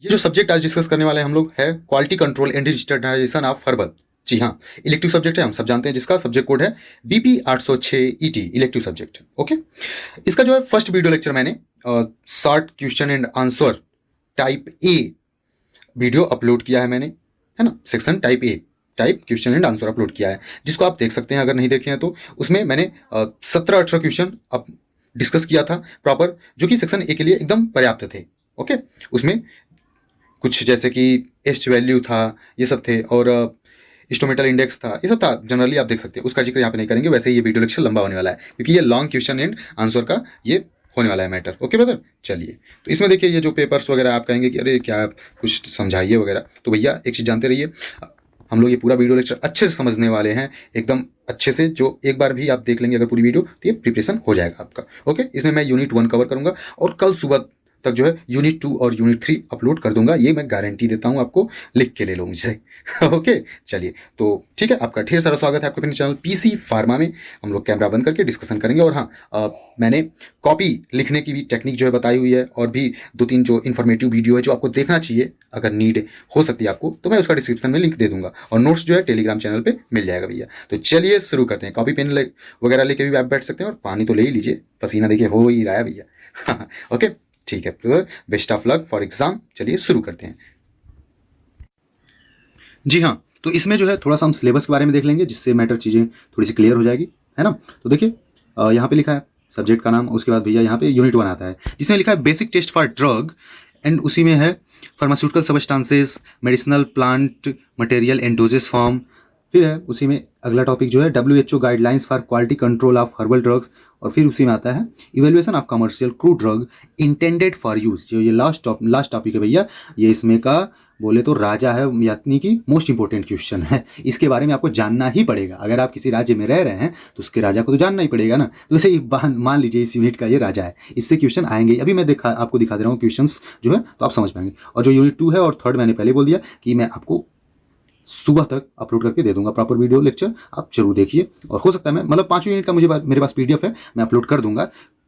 ये जो सब्जेक्ट आज डिस्कस करने वाले हैं हम लोग है quality control and standardisation of herbal. जी हाँ, इलेक्टिव सब्जेक्ट है, हम सब जानते हैं, जिसका सब्जेक्ट कोड है BP 806 ET, elective subject. Okay, इसका जो है फर्स्ट वीडियो लेक्चर मैंने short question and answer type A video upload किया है मैंने, है ना, section type A, type question and answer upload किया है, जिसको आप देख सकते हैं अगर नहीं देखे हैं तो। उसमें मैंने 17-18 क्वेश्चन अब डिस्कस किया था प्रॉपर, जो कि सेक्शन ए के लिए एकदम पर्याप्त थे। ओके, उसमें कुछ जैसे कि एच वैल्यू था, ये सब थे, और इंस्ट्रूमेंटल इंडेक्स था, ये सब था जनरली, आप देख सकते हैं। उसका जिक्र यहाँ पे नहीं करेंगे, वैसे ये वीडियो लेक्चर लंबा होने वाला है क्योंकि ये लॉन्ग क्वेश्चन एंड आंसर का ये होने वाला है मैटर। ओके ब्रदर, चलिए। तो इसमें देखिए ये जो पेपर्स वगैरह आप कहेंगे कि अरे क्या कुछ समझाइए वगैरह, तो भैया एक चीज़ जानते रहिए, हम लोग ये पूरा वीडियो लेक्चर अच्छे से समझने वाले हैं, एकदम अच्छे से, जो एक बार भी आप देख लेंगे अगर पूरी वीडियो तो ये प्रिपरेशन हो जाएगा आपका। ओके, इसमें मैं यूनिट 1 कवर करूँगा और कल सुबह तक जो है यूनिट 2 और यूनिट 3 अपलोड कर दूंगा, ये मैं गारंटी देता हूँ आपको, लिख के ले लो मुझसे। ओके, चलिए, तो ठीक है, आपका ढेर सारा स्वागत है आपके अपने चैनल PC फार्मा में। हम लोग कैमरा बंद करके डिस्कशन करेंगे। और हाँ, मैंने कॉपी लिखने की भी टेक्निक जो है बताई हुई है, और भी 2-3 जो इन्फॉर्मेटिव वीडियो है जो आपको देखना चाहिए, अगर नीड हो सकती है आपको, तो मैं उसका डिस्क्रिप्शन में लिंक दे दूंगा, और नोट्स जो है टेलीग्राम चैनल पर मिल जाएगा भैया। तो चलिए शुरू करते हैं। कॉपी पेन वगैरह लेके भी आप बैठ सकते हैं, और पानी तो ले ही लीजिए, पसीना देखिए हो ही रहा है भैया। ओके, ठीक है brother, best of luck for exam. चलिए शुरू करते हैं। जी हाँ, तो इसमें जो है थोड़ा सा हम सिलेबस के बारे में देख लेंगे, जिससे मैटर चीज़ें थोड़ी सी क्लियर हो जाएगी, है ना। तो देखिए यहाँ पे लिखा है सब्जेक्ट का नाम, उसके बाद भैया यहाँ पे यूनिट 1 आता है, जिसमें लिखा है basic test for drug, and उसी में है pharmaceutical substances, medicinal plant material and doses form. फिर है उसी में अगला टॉपिक जो है WHO guidelines for quality control of herbal drugs, और फिर उसी में आता है evaluation of commercial crude drug intended for use. जो ये लास्ट टॉपिक है भैया, ये इसमें का बोले तो राजा है, यानी कि मोस्ट इंपॉर्टेंट क्वेश्चन है। इसके बारे में आपको जानना ही पड़ेगा, अगर आप किसी राज्य में रह रहे हैं तो उसके राजा को तो जानना ही पड़ेगा ना। तो वैसे मान लीजिए इस यूनिट का ये राजा है, इससे क्वेश्चन आएंगे। अभी मैं आपको दिखा दे रहा हूँ क्वेश्चन जो है, तो आप समझ पाएंगे। और जो यूनिट 2 है और 3 मैंने पहले बोल दिया कि मैं आपको सुबह तक अपलोड करके दे दूंगा प्रॉपर वीडियो लेक्चर, आप जरूर देखिए। और हो सकता है मैं, मतलब 5 यूनिट का मेरे पास PDF है, मैं अपलोड कर दूंगा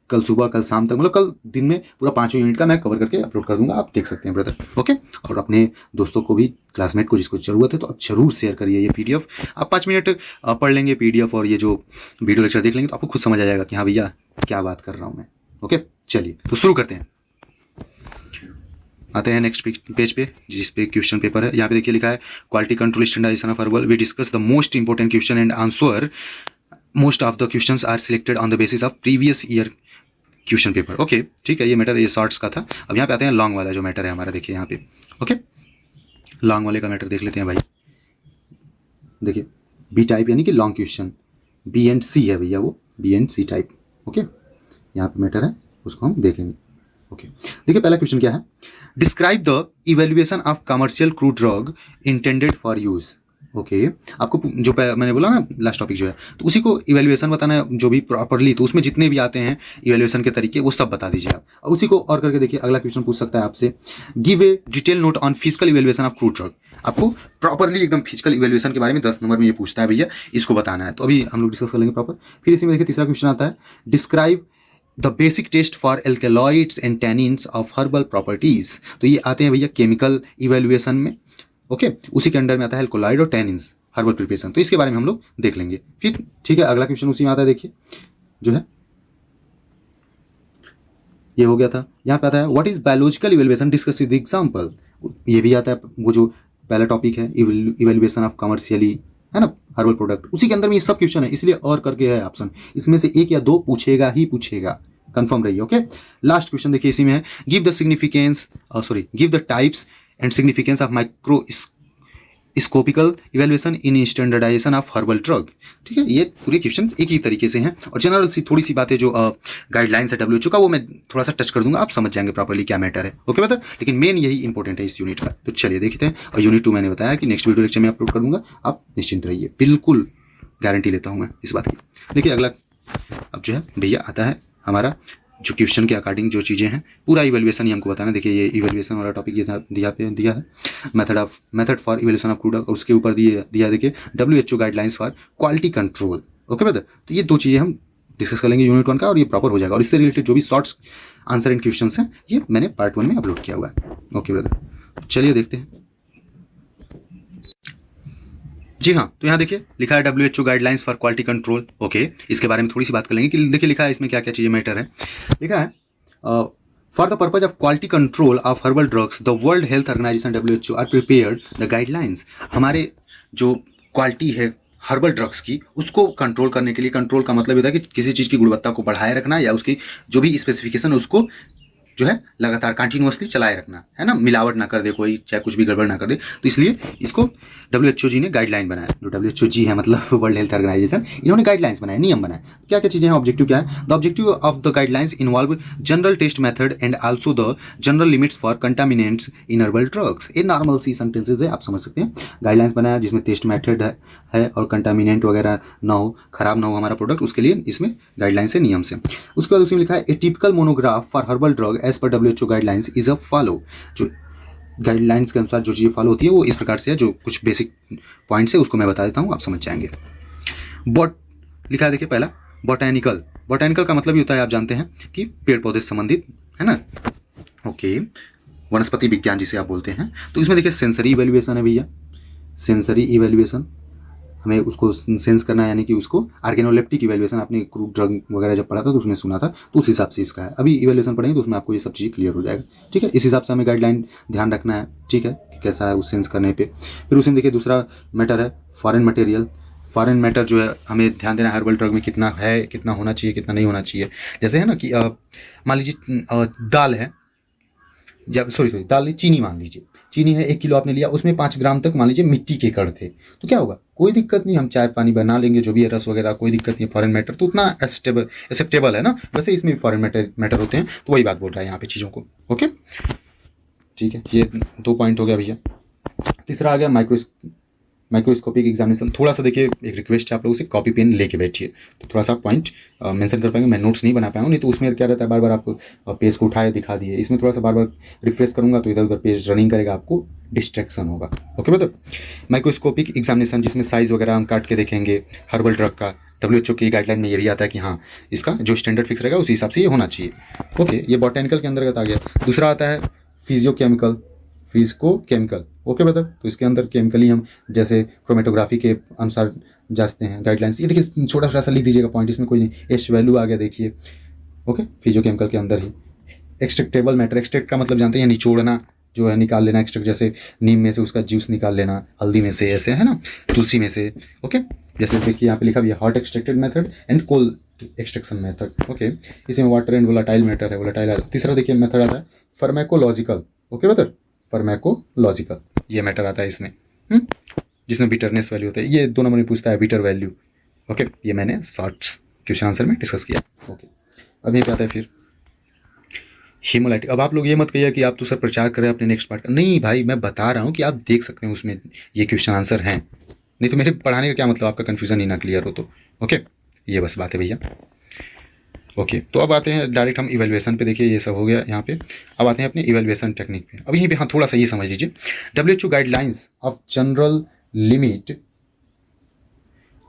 कल सुबह, कल शाम तक, मतलब कल दिन में पूरा 5 यूनिट का मैं कवर करके अपलोड कर दूंगा, आप देख सकते हैं ब्रदर। ओके, और अपने दोस्तों को भी, क्लासमेट को जिसको ज़रूरत है, तो आप जरूर शेयर करिए ये PDF। आप 5 मिनट पढ़ लेंगे PDF और ये जो वीडियो लेक्चर देख लेंगे, तो आपको खुद समझ आ जाएगा कि हाँ भैया क्या बात कर रहा हूँ मैं। ओके, चलिए तो शुरू करते हैं। आते हैं नेक्स्ट पेज पे, जिस पे क्वेश्चन पेपर है। यहाँ पे देखिए लिखा है quality control standardisation of herbal, we discuss the most important question and answer, most of the questions are selected on the basis of previous year question paper. Okay, ठीक है, ये मैटर ये शॉर्ट्स का था। अब यहाँ पे आते हैं लॉन्ग वाला जो मैटर है हमारा, देखिए यहाँ पे। ओके, लॉन्ग वाले का मैटर देख लेते हैं भाई। देखिए B टाइप यानी कि long question, B and C है भैया, वो B and C type. Okay, यहाँ पे मैटर है, उसको हम देखेंगे। ओके, देखिए पहला क्वेश्चन क्या है, describe the evaluation of commercial crude drug intended for use. Okay, आपको जो मैंने बोला ना लास्ट टॉपिक जो है, तो उसी को इवेल्युएशन बताना है जो भी प्रॉपरली, तो उसमें जितने भी आते हैं इवेल्युएशन के तरीके, वो सब बता दीजिए आप। और उसी को और करके देखिए अगला क्वेश्चन पूछ सकता है आपसे, give a detail note on physical evaluation of crude drug. आपको प्रॉपरली एकदम फिजिकल इवेल्युएशन के बारे में 10 नंबर में ये पूछता है भैया, इसको बताना है। तो अभी हम लोग डिस्कस कर लेंगे प्रॉपर। फिर इसी में देखिए तीसरा क्वेश्चन आता है, describe the basic test for alkaloids and tannins of herbal properties. तो ये आते हैं भैया केमिकल इवेल्युएशन में। ओके, उसी के अंडर में आता है एल्कोलॉइड और टैनिन्स हर्बल प्रिपरेशन, तो इसके बारे में हम लोग देख लेंगे फिर। ठीक है, अगला क्वेश्चन उसी में आता है, देखिए जो है ये हो गया था। यहाँ पे आता है what is biological evaluation, discuss with example. ये भी आता है, वो जो पहला टॉपिक है इवेल्युएशन ऑफ कमर्शियली, है ना, हर्बल प्रोडक्ट, उसी के अंदर में ये सब क्वेश्चन है, इसलिए और करके है ऑप्शन। इसमें से 1 या 2 पूछेगा ही पूछेगा, कंफर्म रहिए। ओके, लास्ट क्वेश्चन देखिए इसी में है, give the types and significance of microscopical evaluation in standardisation of herbal drug. ठीक है, ये पूरे क्वेश्चन एक ही तरीके से हैं, और जनरल सी थोड़ी सी बातें जो गाइडलाइंस है WHO का, वो मैं थोड़ा सा टच कर दूंगा, आप समझ जाएंगे प्रॉपर्ली क्या मैटर है। ओके बता, लेकिन मेन यही इंपॉर्टेंट है इस यूनिट का। तो चलिए देखते हैं। और यूनिट 2 मैंने बताया कि नेक्स्ट वीडियो लेक्चर में अपलोड कर दूंगा, आप निश्चिंत रहिए, बिल्कुल गारंटी लेता हूँ मैं इस बात की। देखिए अगला अब जो है भैया आता है हमारा जो क्वेश्चन के अकॉर्डिंग जो चीज़ें हैं, पूरा इवेल्युएशन ही हमको बताना। देखिए ये इवेल्युएशन वाला टॉपिक ये दिया है, method for evaluation of crude, और उसके ऊपर दिया देखिए WHO guidelines for quality control. Okay brother, तो ये 2 चीज़ें हम डिस्कस कर लेंगे यूनिट 1 का, और ये प्रॉपर हो जाएगा। और इससे रिलेटेड जो भी शॉर्ट्स आंसर एंड क्वेश्चन हैं, ये मैंने पार्ट 1 में अपलोड किया हुआ है। ओके ब्रदर, चलिए देखते हैं। जी हाँ, तो यहाँ देखिए लिखा है WHO guidelines for quality control. Okay, इसके बारे में थोड़ी सी बात कर लेंगे कि देखिए लिखा है इसमें क्या क्या चीज़ें मैटर है। लिखा है for the purpose of quality control of herbal drugs the World Health Organization WHO are prepared the guidelines. हमारे जो क्वालिटी है हर्बल ड्रग्स की उसको कंट्रोल करने के लिए, कंट्रोल का मतलब होता है कि किसी चीज़ की गुणवत्ता को बढ़ाए रखना या उसकी जो भी स्पेसिफिकेशन है उसको जो है लगातार कंटिन्यूअसली चलाए रखना है ना, मिलावट ना कर दे कोई, चाहे कुछ भी गड़बड़ ना कर दे। तो इसलिए इसको WHO जी ने गाइडलाइन बनाया। जो WHO जी है मतलब वर्ल्ड हेल्थ ऑर्गेनाइजेशन, इन्होंने गाइडलाइंस बनाए, नियम बनाए। क्या क्या चीज़ें हैं, ऑब्जेक्टिव क्या है? The objective of the guidelines involve general test method and also the general limits for contaminants in herbal drugs. ये नॉर्मल सी सेंटेंसेज है, आप समझ सकते हैं। गाइडलाइंस बनाया जिसमें टेस्ट मेथड है और कंटामिनेंट वगैरह ना हो, खराब ना हो हमारा प्रोडक्ट, उसके लिए इसमें गाइडलाइंस से, नियम से। उसके बाद उसमें लिखा है a typical monograph for herbal drug as per WHO guidelines is a follow. जो गाइडलाइंस के अनुसार जो चीज़ें फॉलो होती है वो इस प्रकार से है। जो कुछ बेसिक पॉइंट्स है उसको मैं बता देता हूँ, आप समझ जाएंगे। लिखा है देखिए पहला बॉटैनिकल। बॉटैनिकल का मतलब ही होता है, आप जानते हैं कि पेड़ पौधे से संबंधित, है ना। ओके, वनस्पति विज्ञान जिसे आप बोलते हैं। तो इसमें देखिए सेंसरी इवेल्युएशन है भैया, सेंसरी इवेल्युएशन, हमें उसको सेंस करना है, यानी कि उसको ऑर्गेनोलेप्टिक इवेल्युएशन, आपने क्रूड ड्रग वगैरह जब पढ़ा था तो उसमें सुना था, तो उस हिसाब से इसका है। अभी इवेल्युएशन पढ़ेंगे तो उसमें आपको ये सब चीज़ क्लियर हो जाएगा, ठीक है। इस हिसाब से हमें गाइडलाइन ध्यान रखना है, ठीक है, कि कैसा है उस सेंस करने पे। फिर उसमें देखिए दूसरा मैटर है फॉरेन मटेरियल। फॉरेन मैटर जो है हमें ध्यान देना है हर्बल ड्रग में कितना है, कितना होना चाहिए, कितना नहीं होना चाहिए। जैसे है ना कि मान लीजिए दाल है, सॉरी दाल नहीं, चीनी मान लीजिए, चीनी है 1 किलो आपने लिया, उसमें 5 ग्राम तक मान लीजिए मिट्टी के कण थे, तो क्या होगा? कोई दिक्कत नहीं, हम चाय पानी बना लेंगे, जो भी है रस वगैरह, कोई दिक्कत नहीं। फॉरेन मैटर तो उतना एक्सेप्टेबल है ना, वैसे इसमें भी फॉरेन मैटर होते हैं, तो वही बात बोल रहा है यहाँ पे चीज़ों को। ओके, ठीक है, ये 2 पॉइंट हो गया भैया। तीसरा आ गया माइक्रोस्कोपिक एग्जामिनेशन। थोड़ा सा देखिए, एक रिक्वेस्ट है आप लोगों से, कॉपी पेन लेके बैठिए, तो थोड़ा सा पॉइंट मेंशन कर पाएंगे। मैं नोट्स नहीं बना पाया हूँ, नहीं तो उसमें क्या रहता है, बार बार आपको पेज को उठाए दिखा दिए। इसमें थोड़ा सा बार बार रिफ्रेश करूंगा तो इधर उधर पेज रनिंग करेगा, आपको डिस्ट्रैक्शन होगा। ओके ब्रदर, माइक्रोस्कोपिक एग्जामिनेशन जिसमें साइज वगैरह हम काट के देखेंगे हर्बल ड्रग का। WHO की गाइडलाइन में ये भी आता है कि हाँ, इसका जो स्टैंडर्ड फिक्स रहेगा उसी हिसाब से ये होना चाहिए। ओके, ये बॉटैनिकल के अंतर्गत आ गया। दूसरा आता है फिजिकोकेमिकल। ओके ब्रदर, तो इसके अंदर केमिकली हम जैसे क्रोमेटोग्राफी के अनुसार जांचते हैं गाइडलाइंस। ये देखिए छोटा छोटा सा लिख दीजिएगा पॉइंट, इसमें कोई नहीं, एच वैल्यू आ गया देखिए। ओके, फिजियोकेमिकल के अंदर ही एक्सट्रैक्टेबल मैटर। एक्सट्रैक्ट का मतलब जानते हैं, निचोड़ना जो है, निकाल लेना। एक्सट्रैक्ट जैसे नीम में से उसका जूस निकाल लेना, हल्दी में से, ऐसे है ना, तुलसी में से। ओके, जैसे देखिए यहाँ पे लिखा भी है hot extracted method and cold extraction method. Okay, इसमें वाटर एंड वोलाटाइल मैटर है, वोलाटाइल। तीसरा देखिए मेथड आता है फार्माकोलॉजिकल। ओके ब्रदर, फार्माकोलॉजिकल ये मैटर आता है इसमें, जिसमें बिटरनेस वैल्यू होता है। ये 2 नंबर में पूछता है बिटर वैल्यू। ओके, ये मैंने शॉर्ट्स क्वेश्चन आंसर में डिस्कस किया। ओके, अब ये क्या आता है फिर हीमोलाइटिक। अब आप लोग ये मत कहिए कि आप तो सर प्रचार कर रहे हैं अपने नेक्स्ट पार्ट का। नहीं भाई, मैं बता रहा हूँ कि आप देख सकते हैं उसमें ये क्वेश्चन आंसर हैं, नहीं तो मेरे पढ़ाने का क्या मतलब, आपका कन्फ्यूजन ही ना क्लियर हो तो। ओके, ये बस बात है भैया। ओके, तो अब आते हैं डायरेक्ट हम इवैल्यूएशन पे। देखिए ये सब हो गया यहाँ पे, अब आते हैं अपने इवैल्यूएशन टेक्निक पे। अब यहीं पे हाँ थोड़ा सा ये समझ लीजिए, WHO guidelines of general limit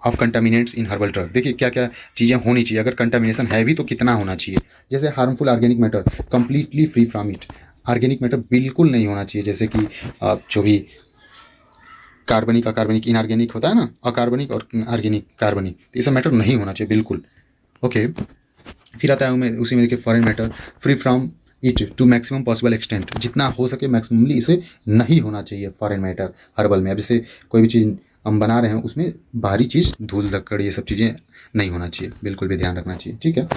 of contaminants in herbal drug. देखिए क्या क्या चीज़ें होनी चाहिए, अगर कंटामिनेशन है भी तो कितना होना चाहिए। जैसे harmful organic matter completely free from it. Organic matter बिल्कुल नहीं होना चाहिए, जैसे कि जो भी कार्बनिक इनऑर्गेनिक होता है ना, अकार्बनिक और ऑर्गेनिक कार्बनिक, तो ये सब मैटर नहीं होना चाहिए बिल्कुल। ओके, फिर आता है उसी में देखिए foreign matter free from it to maximum possible extent. जितना हो सके मैक्सिममली इसे नहीं होना चाहिए फॉरेन मैटर हर्बल में। अब जैसे कोई भी चीज़ हम बना रहे हैं उसमें बाहरी चीज़, धूल धक्कड़, ये सब चीज़ें नहीं होना चाहिए, बिल्कुल भी ध्यान रखना चाहिए, ठीक है।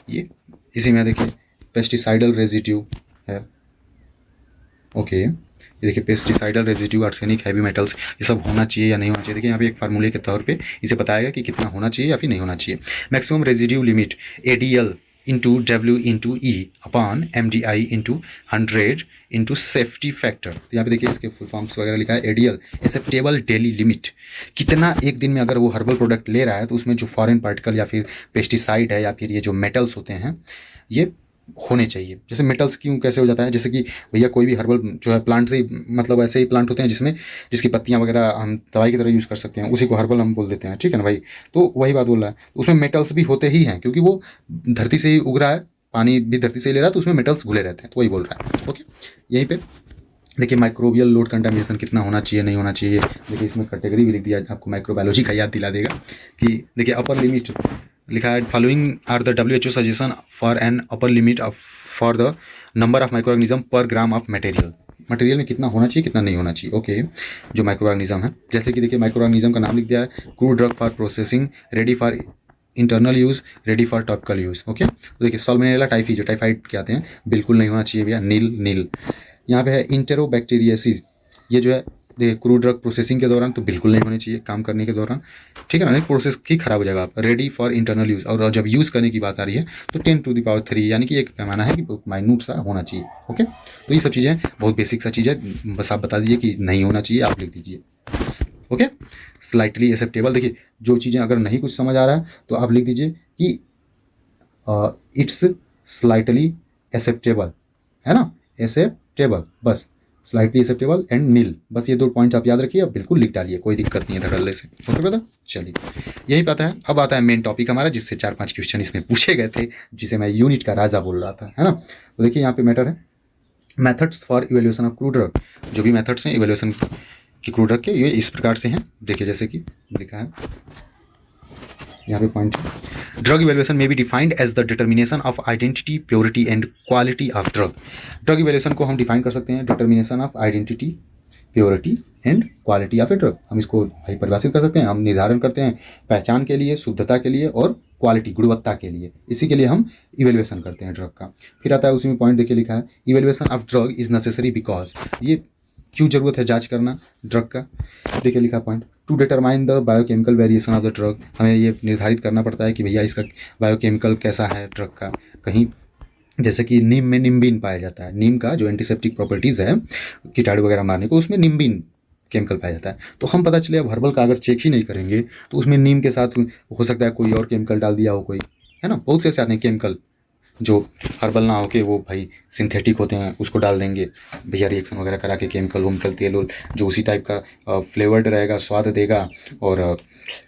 ये इसी में देखिए पेस्टिसाइडल रेजिड्यू है। ओके, ये देखिए pesticidal residue, arsenic, heavy metals, ये सब होना चाहिए या नहीं होना चाहिए। देखिए यहाँ पे एक फार्मूले के तौर पे इसे बताएगा कि कितना होना चाहिए या फिर नहीं होना चाहिए। Maximum residue limit ADL into W into E upon MDI into 100 into safety factor. तो यहाँ पे देखिए इसके फुल फॉर्म्स वगैरह लिखा है। ADL एक्सेप्टेबल डेली लिमिट, कितना एक दिन में अगर वो हर्बल प्रोडक्ट ले रहा है तो उसमें जो फॉरेन पार्टिकल या फिर पेस्टिसाइड है या फिर ये जो मेटल्स होते हैं ये होने चाहिए। जैसे मेटल्स क्यों कैसे हो जाता है, जैसे कि भैया कोई भी हर्बल जो है प्लांट से मतलब ऐसे ही प्लांट होते हैं जिसकी पत्तियां वगैरह हम दवाई की तरह यूज़ कर सकते हैं, उसी को हर्बल हम बोल देते हैं, ठीक है ना भाई। तो वही बात बोल रहा है, उसमें मेटल्स भी होते ही हैं क्योंकि वो धरती से ही उग रहा है, पानी भी धरती से ही ले रहा है, तो उसमें मेटल्स घुले रहते हैं, तो वही बोल रहा है। ओके, यहीं पर देखिए माइक्रोबियल लोड कंटामिनेशन कितना होना चाहिए, नहीं होना चाहिए। देखिए इसमें कैटेगरी भी लिख दिया, आपको माइक्रोबायोलॉजी का याद दिला देगा कि देखिए अपर लिमिट लिखा है, following are the WHO suggestion for an upper limit for the number of micro organism per gram of material. Material में कितना होना चाहिए, कितना नहीं होना चाहिए। ओके, जो माइक्रो ऑर्गेनिज्म है, जैसे कि देखिए माइक्रो ऑर्गेनिज्म का नाम लिख दिया है, crude drug for processing, ready for internal use, ready for topical use. Okay, तो देखिए सॉल्मोनेला टाइफी जो टाइफाइड के आते हैं, बिल्कुल नहीं होना चाहिए भैया, नील। यहाँ पे है इंटेरोबैक्टीरियसिस, ये जो है देखिए क्रूड ड्रग प्रोसेसिंग के दौरान तो बिल्कुल नहीं होनी चाहिए, काम करने के दौरान, ठीक है ना, नहीं प्रोसेस ही खराब हो जाएगा आप। रेडी फॉर इंटरनल यूज़, और जब यूज़ करने की बात आ रही है तो 10⁻³ यानी कि एक पैमाना है कि माइन्यूट सा होना चाहिए। ओके, तो ये सब चीज़ें बहुत बेसिक सा चीज़ है, बस आप बता दीजिए कि नहीं होना चाहिए, आप लिख दीजिए। ओके, स्लाइटली एक्सेप्टेबल, देखिए जो चीज़ें अगर नहीं कुछ समझ आ रहा है तो आप लिख दीजिए कि इट्स स्लाइटली एक्सेप्टेबल, है ना, एक्सेप्टेबल, बस स्लाइटली एक्सेप्टेबल एंड नील, बस ये 2 पॉइंट्स आप याद रखिए, अब बिल्कुल लिख डालिए, कोई दिक्कत नहीं है धड़ल्ले से। ओके ब्रदर, चलिए यही पता है। अब आता है मेन टॉपिक हमारा, जिससे 4-5 क्वेश्चन इसमें पूछे गए थे, जिसे मैं यूनिट का राजा बोल रहा था, है ना। तो देखिए यहाँ पे मैटर है methods for evaluation of crude drug. जो भी मेथड्स हैं इवेल्यूएशन की क्रूड ड्रग के, ये इस प्रकार से हैं। देखिए जैसे कि लिखा है यहाँ पे पॉइंट, ड्रग इवेल्यूएशन में be defined as the determination of identity, purity and quality of drug. Drug evaluation को हम डिफाइन कर सकते हैं determination of identity, purity and quality of a drug. हम इसको भाई परिभाषित कर सकते हैं, हम निर्धारण करते हैं पहचान के लिए, शुद्धता के लिए और क्वालिटी गुणवत्ता के लिए, इसी के लिए हम इवेल्यूएशन करते हैं ड्रग का। फिर आता है उसी में पॉइंट देखिए लिखा है evaluation of drug is necessary because, ये क्यों जरूरत है जांच करना ड्रग का। देखिए लिखा point, to determine the biochemical variation of the drug, हमें ये निर्धारित करना पड़ता है कि भैया इसका बायोकेमिकल कैसा है ड्रग का। कहीं जैसे कि नीम में निम्बिन पाया जाता है, नीम का जो एंटीसेप्टिक प्रॉपर्टीज़ है कीटाणु वगैरह मारने को, उसमें निम्बिन केमिकल पाया जाता है। तो हम पता चले अब हर्बल का अगर चेक ही नहीं करेंगे तो उसमें नीम के साथ हो सकता है कोई और केमिकल डाल दिया हो कोई, है ना, बहुत से ऐसे आते हैं केमिकल जो हर्बल ना होके वो भाई सिंथेटिक होते हैं, उसको डाल देंगे भैया रिएक्शन वगैरह करा के, केमिकल वोमिकल तेल जो उसी टाइप का फ्लेवर्ड रहेगा, स्वाद देगा, और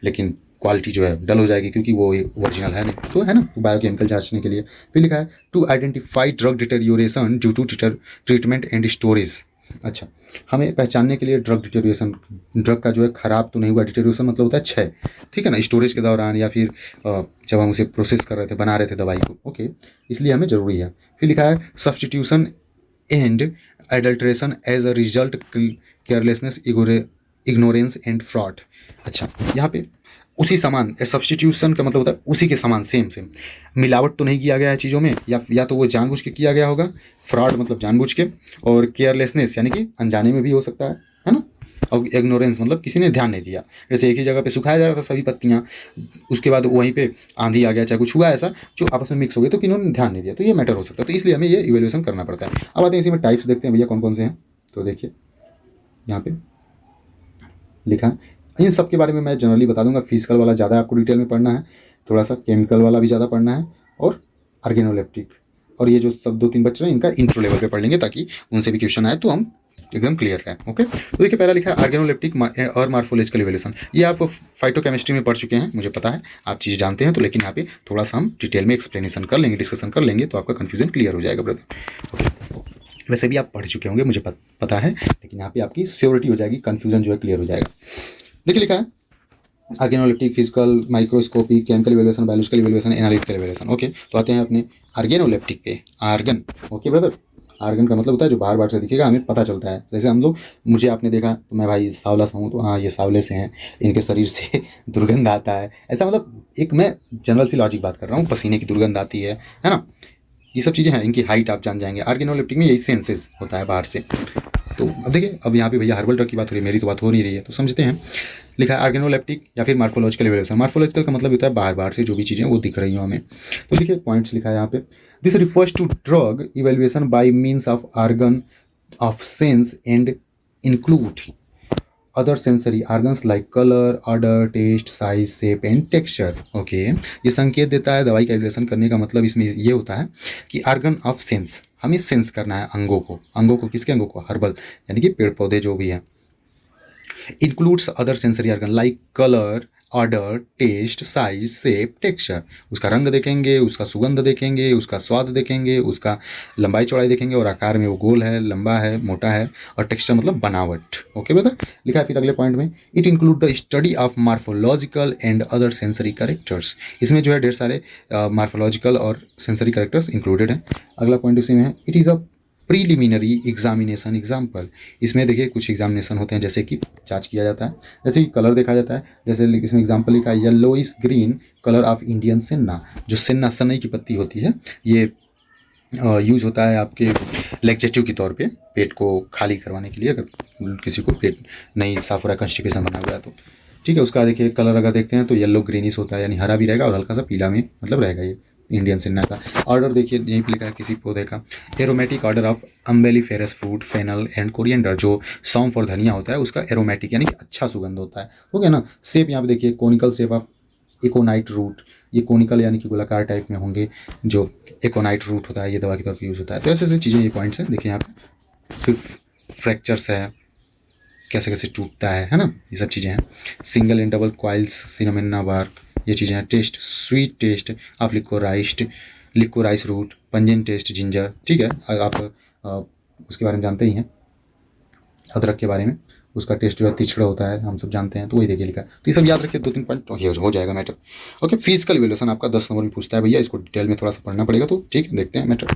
लेकिन क्वालिटी जो है डल हो जाएगी क्योंकि वो ओरिजिनल है नहीं, तो है ना, बायोकेमिकल जांचने के लिए। फिर लिखा है to identify drug deterioration due to treatment and storage. अच्छा, हमें पहचानने के लिए ड्रग डिटेरियोरेशन, ड्रग का जो है खराब तो नहीं हुआ, डिटेरियोरेशन मतलब होता है क्षय, ठीक है ना, स्टोरेज के दौरान या फिर जब हम उसे प्रोसेस कर रहे थे, बना रहे थे दवाई को। ओके, इसलिए हमें ज़रूरी है। फिर लिखा है substitution and adulteration as a result carelessness, ignorance and fraud. अच्छा, यहाँ पे उसी समान, सब्सटीट्यूशन का मतलब होता है उसी के समान, सेम मिलावट तो नहीं किया गया है चीज़ों में, या तो वो जानबूझ के किया गया होगा, फ्रॉड मतलब जानबूझ के, और केयरलेसनेस यानी कि अनजाने में भी हो सकता है ना, और इग्नोरेंस मतलब किसी ने ध्यान नहीं दिया। जैसे एक ही जगह पे सुखाया जा रहा था सभी पत्तियाँ, उसके बाद वहीं पे आंधी आ गया, चाहे कुछ हुआ ऐसा जो आपस में मिक्स हो गए, तो किन्होंने ध्यान नहीं दिया, तो ये मैटर हो सकता है। तो इसलिए हमें ये इवेल्यूएशन करना पड़ता है। अब आते हैं इसी में टाइप्स, देखते हैं भैया कौन कौन से हैं। तो देखिए यहाँ पे लिखा है, इन सब के बारे में मैं जनरली बता दूंगा, फिजिकल वाला ज़्यादा आपको डिटेल में पढ़ना है, थोड़ा सा केमिकल वाला भी ज़्यादा पढ़ना है, और ऑर्गेनोलेप्टिक, और ये जो सब 2-3 बच रहे हैं इनका इंट्रो लेवल पे पढ़ लेंगे ताकि उनसे भी क्वेश्चन आए तो हम एकदम क्लियर रहें। ओके, तो देखिए पहला लिखा है ऑर्गेनोलेप्टिक और मार्फोलॉजिकल इवोल्यूशन। ये आप फाइटोकेमिस्ट्री में पढ़ चुके हैं, मुझे पता है आप चीज़ जानते हैं, तो लेकिन यहाँ पे थोड़ा सा हम डिटेल में एक्सप्लेनेशन कर लेंगे, डिस्कशन कर लेंगे, तो आपका कन्फ्यूजन क्लियर हो जाएगा ब्रदर। ओके, वैसे भी आप पढ़ चुके होंगे मुझे पता है, लेकिन यहाँ पे आपकी श्योरिटी हो जाएगी, कन्फ्यूजन जो है क्लियर हो जाएगा। देखिए लिखा है organoleptic, physical, microscopic, chemical evolution, biological evolution, analytical evolution. Okay, तो आते हैं अपने ऑर्गेनोलेप्टिक पे। आर्गन, ओके ब्रदर, आर्गन का मतलब होता है जो बाहर से दिखेगा, हमें पता चलता है। जैसे हम लोग, मुझे आपने देखा तो मैं भाई सावला सा हूँ, तो हाँ ये सावले से हैं, इनके शरीर से दुर्गंध आता है, ऐसा मतलब एक मैं जनरल सी लॉजिक बात कर रहा हूँ, पसीने की दुर्गंध आती है ना, ये सब चीज़ें हैं। इनकी हाइट आप जान जाएंगे। ऑर्गेनोलेप्टिक में यही सेंसेस होता है बाहर से। तो अब देखिए, अब यहाँ पे भैया हर्बल ड्रग की बात हो रही है, मेरी तो बात हो नहीं रही है, तो समझते हैं। लिखा है ऑर्गेनोलेप्टिक या फिर मार्फोलॉजिकल इवोल्यूशन। मार्फोलॉजिकल का मतलब होता है बाहर से जो भी चीज़ें वो दिख रही हो हमें। तो देखिए पॉइंट्स लिखा है यहाँ पे, this refers to drug evaluation by means of organ of sense and include other sensory organs like colour, order, taste, size, shape and texture. Okay, ये संकेत देता है दवाई का इवैल्यूएशन करने का मतलब इसमें ये होता है कि ऑर्गन ऑफ सेंस, हमें सेंस करना है अंगों को, किसके अंगों को, हर्बल यानी कि पेड़ पौधे जो भी हैं। Includes other sensory organ like colour, order, taste, size, shape, texture. उसका रंग देखेंगे, उसका सुगंध देखेंगे, उसका स्वाद देखेंगे, उसका लंबाई चौड़ाई देखेंगे और आकार में वो गोल है, लंबा है, मोटा है, और टेक्सचर मतलब बनावट। ओके ब्रदर, लिखा है फिर अगले पॉइंट में, it include the study of morphological and other sensory characters. इसमें जो है ढेर सारे मार्फोलॉजिकल और सेंसरी कैरेक्टर्स इंक्लूडेड हैं। अगला पॉइंट इसी में है, it is a preliminary examination example. इसमें देखिए कुछ एग्जामिनेशन होते हैं, जैसे कि जांच किया जाता है, जैसे कि कलर देखा जाता है। जैसे इसमें एग्जाम्पल लिखा है, yellowish green colour of Indian senna. जो सेन्ना सनई की पत्ती होती है, ये यूज़ होता है आपके लैक्सेटिव के तौर पे, पेट को खाली करवाने के लिए, अगर किसी को पेट नहीं साफ हो रहा है, कंस्टिपेशन बना हुआ है तो ठीक है। उसका देखिए कलर अगर देखते हैं तो येलो ग्रीनिश होता है, यानी हरा भी रहेगा और हल्का सा पीला में मतलब रहेगा ये इंडियन सेन्ना का। ऑर्डर देखिए यहीं पे लिखा है किसी पौधे का, aromatic order of umbelliferous fruit, fennel and coriander. जो सौंफ और धनिया होता है उसका एरोमेटिक यानी कि अच्छा सुगंध होता है। हो गया ना। शेप यहाँ पे देखिए, कोनिकल शेप ऑफ एकोनाइट रूट। ये कोनिकल यानी कि गोलाकार टाइप में होंगे। जो एकोनाइट रूट होता है ये दवा के तौर पर यूज़ होता है। तो ऐसे ऐसे चीज़ें, ये पॉइंट्स हैं देखिए यहाँ पे। फिर फ्रैक्चर्स है, कैसे कैसे टूटता है ना, ये सब चीज़ें हैं। Single and double coils, cinnamon bark, ये चीज़ें हैं। Taste, sweet taste of liquorice root, pungent taste ginger. ठीक है, आप उसके बारे में जानते ही हैं, अदरक के बारे में। उसका टेस्ट जो है तिछड़ा होता है, हम सब जानते हैं, तो वही देखिए लिखा है। तो ये सब याद रखिए, 2-3 पॉइंट तो हो जाएगा मैटर। ओके, फिजिकल इवैल्यूएशन आपका 10 नंबर में पूछता है भैया, इसको डिटेल में थोड़ा सा पढ़ना पड़ेगा, तो ठीक है देखते हैं मैटर।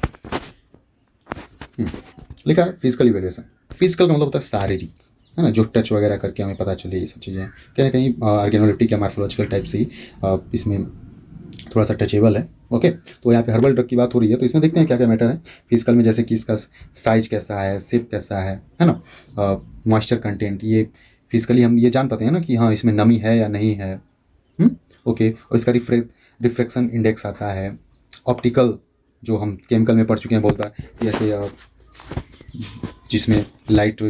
लिखा है फिजिकल इवैल्यूएशन। फिजिकल का मतलब होता है शारीरिक, है ना, जो टच वगैरह करके हमें पता चले, ये सब चीज़ें कहीं ना कहीं ऑर्गेनोलिप्टिक या मार्फोलॉजिकल टाइप से ही इसमें थोड़ा सा टचेबल है। ओके, तो यहाँ पे हर्बल ड्रग की बात हो रही है, तो इसमें देखते हैं क्या क्या मैटर है फिजिकल में। जैसे कि इसका साइज कैसा है, शेप कैसा है ना, मॉइस्चर कंटेंट। ये फिजिकली हम ये जान पाते हैं ना कि हाँ इसमें नमी है या नहीं है। ओके, और इसका रिफ्रैक्शन इंडेक्स आता है। ऑप्टिकल, जो हम केमिकल में पढ़ चुके हैं बहुत बार, जैसे जिसमें लाइट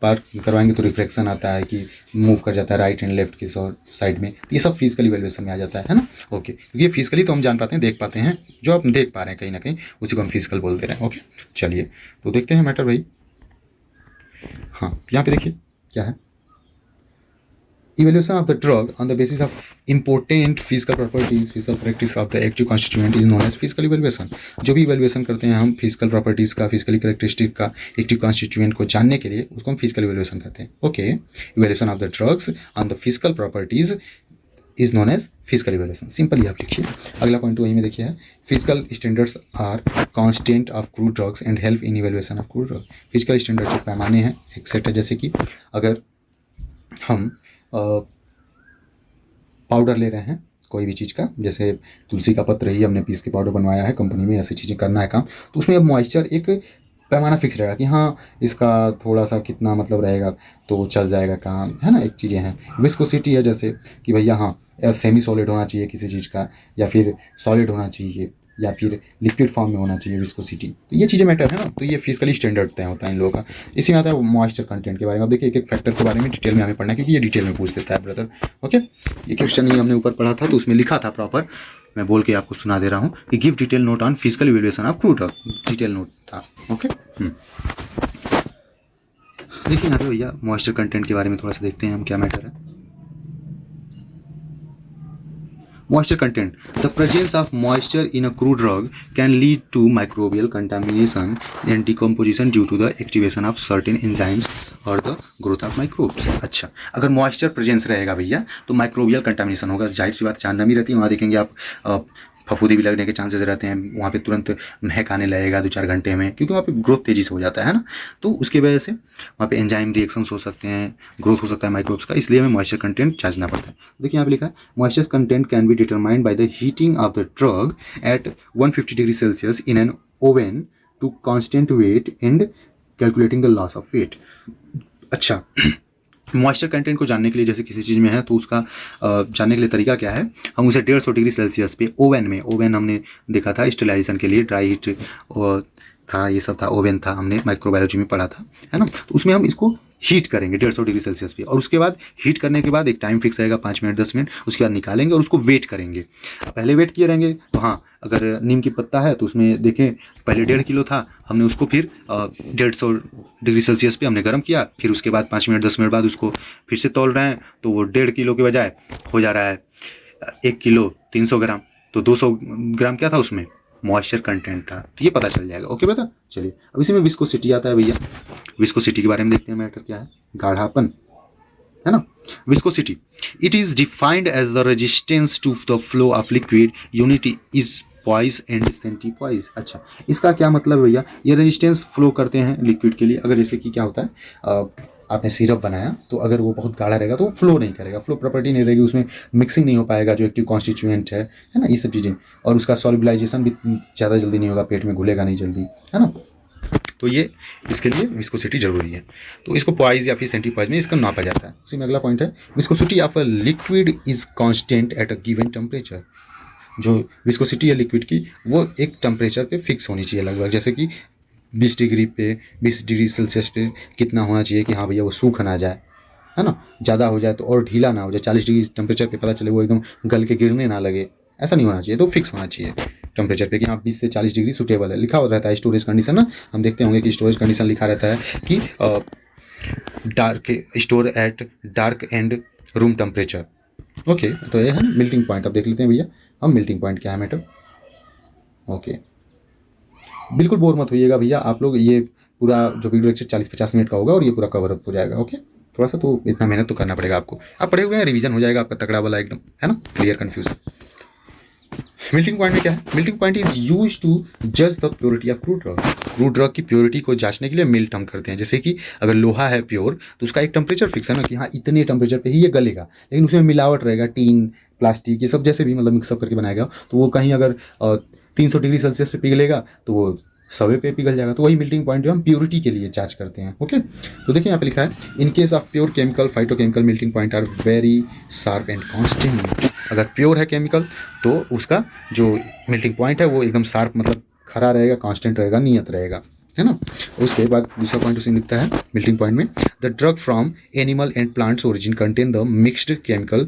पार करवाएंगे तो रिफ्रैक्शन आता है कि मूव कर जाता है राइट एंड लेफ्ट की साइड में। ये सब फिजिकल इवैल्यूएशन में आ जाता है ना। ओके, क्योंकि ये फिजिकली तो हम जान पाते हैं, देख पाते हैं, जो आप देख पा रहे हैं कहीं ना कहीं उसी को हम फिजिकल बोल दे रहे हैं। ओके, चलिए तो देखते हैं मैटर भाई। हाँ, यहाँ पे देखिए क्या है, evaluation of the drug on the basis of important physical properties, physical characteristics of the active constituent is known as physical evaluation। जो भी evaluation करते हैं हम physical properties का, physical characteristics का, active constituent को जानने के लिए, उसको हम physical evaluation कहते हैं। Okay, evaluation of the drugs on the physical properties is known as physical evaluation। Simply आप लिखिए। अगला पॉइंट वही में देखिए है, physical standards are constant of crude drugs and help in evaluation of crude drug। physical standards जो पैमाने हैं एक सेट है, जैसे कि अगर हम पाउडर ले रहे हैं कोई भी चीज़ का, जैसे तुलसी का पत्र ही हमने पीस के पाउडर बनवाया है, कंपनी में ऐसी चीज़ें करना है काम, तो उसमें अब मॉइस्चर एक पैमाना फिक्स रहेगा कि हाँ इसका थोड़ा सा कितना मतलब रहेगा तो चल जाएगा काम, है ना। एक चीज़ें हैं, विस्कोसिटी है, जैसे कि भैया हाँ सेमी सॉलिड होना चाहिए किसी चीज़ का, या फिर सॉलिड होना चाहिए, या फिर लिक्विड फॉर्म में होना चाहिए विस्कोसिटी। तो ये चीज़ें मैटर है ना, तो ये फिजिकली स्टैंडर्ड तय होता है इन लोगों का। इसी में आता है मॉइस्चर कंटेंट के बारे में। अब देखिए एक एक फैक्टर के बारे में डिटेल में हमें पढ़ना है, क्योंकि ये डिटेल में पूछ देता है ब्रदर। ओके, ये क्वेश्चन ही हमने ऊपर पढ़ा था तो उसमें लिखा था प्रॉपर, मैं बोल के आपको सुना दे रहा हूँ कि give detail note on physical evaluation of crude drug, detail note था। ओके, देखिए यहाँ पे भैया मॉइस्चर कंटेंट के बारे में थोड़ा सा देखते हैं हम क्या मैटर है। Moisture content. The presence of moisture in a crude drug can lead to microbial contamination and decomposition due to the activation of certain enzymes or the growth of microbes। अच्छा, अगर मॉइस्चर प्रेजेंस रहेगा भैया तो microbial contamination होगा। जाहिर सी बात, जहाँ नमी रहती है वहाँ देखेंगे आप फफूंदी भी लगने के चांसेस रहते हैं, वहाँ पे तुरंत महक आने लगेगा 2-4 घंटे में, क्योंकि वहाँ पे ग्रोथ तेज़ी से हो जाता है ना। तो उसकी वजह से वहाँ पे एंजाइम रिएक्शंस हो सकते हैं, ग्रोथ हो सकता है माइक्रोब्स का, इसलिए हमें मॉइस्चर कंटेंट जांचना पड़ता है। देखिए यहाँ पे लिखा है, moisture content can be determined by the heating of the drug at 150 degree Celsius in an oven to constant weight and calculating the loss of weight. अच्छा, मॉइस्चर कंटेंट को जानने के लिए, जैसे किसी चीज़ में है तो उसका जानने के लिए तरीका क्या है, हम उसे 150 डिग्री सेल्सियस पे ओवन में, ओवन हमने देखा था स्टेलाइजेशन के लिए, ड्राई हीट था, ये सब था, ओवन था, हमने माइक्रोबायोलॉजी में पढ़ा था, है ना। तो उसमें हम इसको हीट करेंगे 150 डिग्री सेल्सियस पे, और उसके बाद हीट करने के बाद एक टाइम फिक्स रहेगा 5 मिनट 10 मिनट, उसके बाद निकालेंगे और उसको वेट करेंगे। पहले वेट किए रहेंगे तो हाँ, अगर नीम की पत्ता है तो उसमें देखें पहले 1.5 किलो था, हमने उसको फिर 150 डिग्री सेल्सियस पे हमने गर्म किया, फिर उसके बाद 5 मिनट 10 मिनट बाद उसको फिर से तौल रहे हैं, तो वो 1.5 किलो के बजाय हो जा रहा है 1 किलो 300 ग्राम। तो 200 ग्राम क्या था उसमें, मॉइस्चर कंटेंट था, तो ये पता चल जाएगा। ओके बेटा, चलिए अब इसी में विस्कोसिटी आता है भैया। विस्कोसिटी के बारे में देखते हैं, मैटर क्या है, गाढ़ापन है ना। Viscosity, it is defined as the resistance to the flow of liquid, unit is poise and centipoise. अच्छा, इसका क्या मतलब है भैया, ये रेजिस्टेंस फ्लो करते हैं लिक्विड के लिए। अगर जैसे कि क्या होता है, आपने सिरप बनाया तो अगर वो बहुत गाढ़ा रहेगा तो वो फ्लो नहीं करेगा, फ्लो प्रॉपर्टी नहीं रहेगी, उसमें मिक्सिंग नहीं हो पाएगा जो एक्टिव कॉन्स्टिट्यूएंट है ना, ये सब चीज़ें, और उसका सॉल्युबलाइजेशन भी ज़्यादा जल्दी नहीं होगा, पेट में घुलेगा नहीं जल्दी, है ना। तो ये इसके लिए विस्कोसिटी जरूरी है। तो इसको पॉइज या फिर सेंटीपॉइज में इसका नापा जाता है। उसी में अगला पॉइंट है, viscosity of a liquid is constant at a given temperature. जो विस्कोसिटी है लिक्विड की वो एक टेम्परेचर पे फिक्स होनी चाहिए लगभग, जैसे कि 20 डिग्री पे 20 डिग्री सेल्सियस पे कितना होना चाहिए कि हाँ भैया वो सूख ना जाए, है ना, ज़्यादा हो जाए तो और ढीला ना हो जाए, 40 डिग्री टेम्परेचर पे पता चले वो एकदम गल के गिरने ना लगे, ऐसा नहीं होना चाहिए। तो फिक्स होना चाहिए टेम्परेचर पे कि हाँ 20 से 40 डिग्री सूटेबल है। लिखा हो रहता है स्टोरेज कंडीशन ना, हम देखते होंगे कि स्टोरेज कंडीशन लिखा रहता है कि dark store at dark and room temperature. Okay, तो ये है मेल्टिंग पॉइंट। अब देख लेते हैं भैया हम मेल्टिंग पॉइंट क्या है मैटर। ओके, बिल्कुल बोर मत होइएगा भैया आप लोग, ये पूरा जो वीडियो लेक्चर 40-50 मिनट का होगा और ये पूरा कवर अप हो जाएगा। ओके, थोड़ा सा तो इतना मेहनत तो करना पड़ेगा आपको, आप पढ़े हुए हैं, रिवीजन हो जाएगा आपका तगड़ा वाला एकदम, है ना, क्लियर कन्फ्यूजन। मेल्टिंग पॉइंट में क्या है, melting point is use to जज the purity of crude drug. Crude drug की प्योरिटी को जांचने के लिए मेल्ट हम करते हैं। जैसे कि अगर लोहा है प्योर तो उसका एक टेम्परेचर फिक्स है ना कि हाँ इतने टेम्परेचर पे ही ये गलेगा, लेकिन उसमें मिलावट रहेगा, टीन प्लास्टिक ये सब जैसे भी मतलब मिक्सअप करके बनाएगा, तो वो कहीं अगर 300 डिग्री सेल्सियस पे पिघलेगा तो वो 100 पे पिघल जाएगा। तो वही मेल्टिंग पॉइंट जो हम प्योरिटी के लिए जांच करते हैं। ओके, तो देखिए यहाँ पे लिखा है, in case of pure chemical phytochemical melting point are very sharp and constant. अगर प्योर है केमिकल तो उसका जो मेल्टिंग पॉइंट है वो एकदम शार्प मतलब खरा रहेगा, कांस्टेंट रहेगा, नियत रहेगा, है ना। उसके बाद दूसरा पॉइंट उसे लिखता है मेल्टिंग पॉइंट में, the drug from animal and plants origin contain the mixed chemical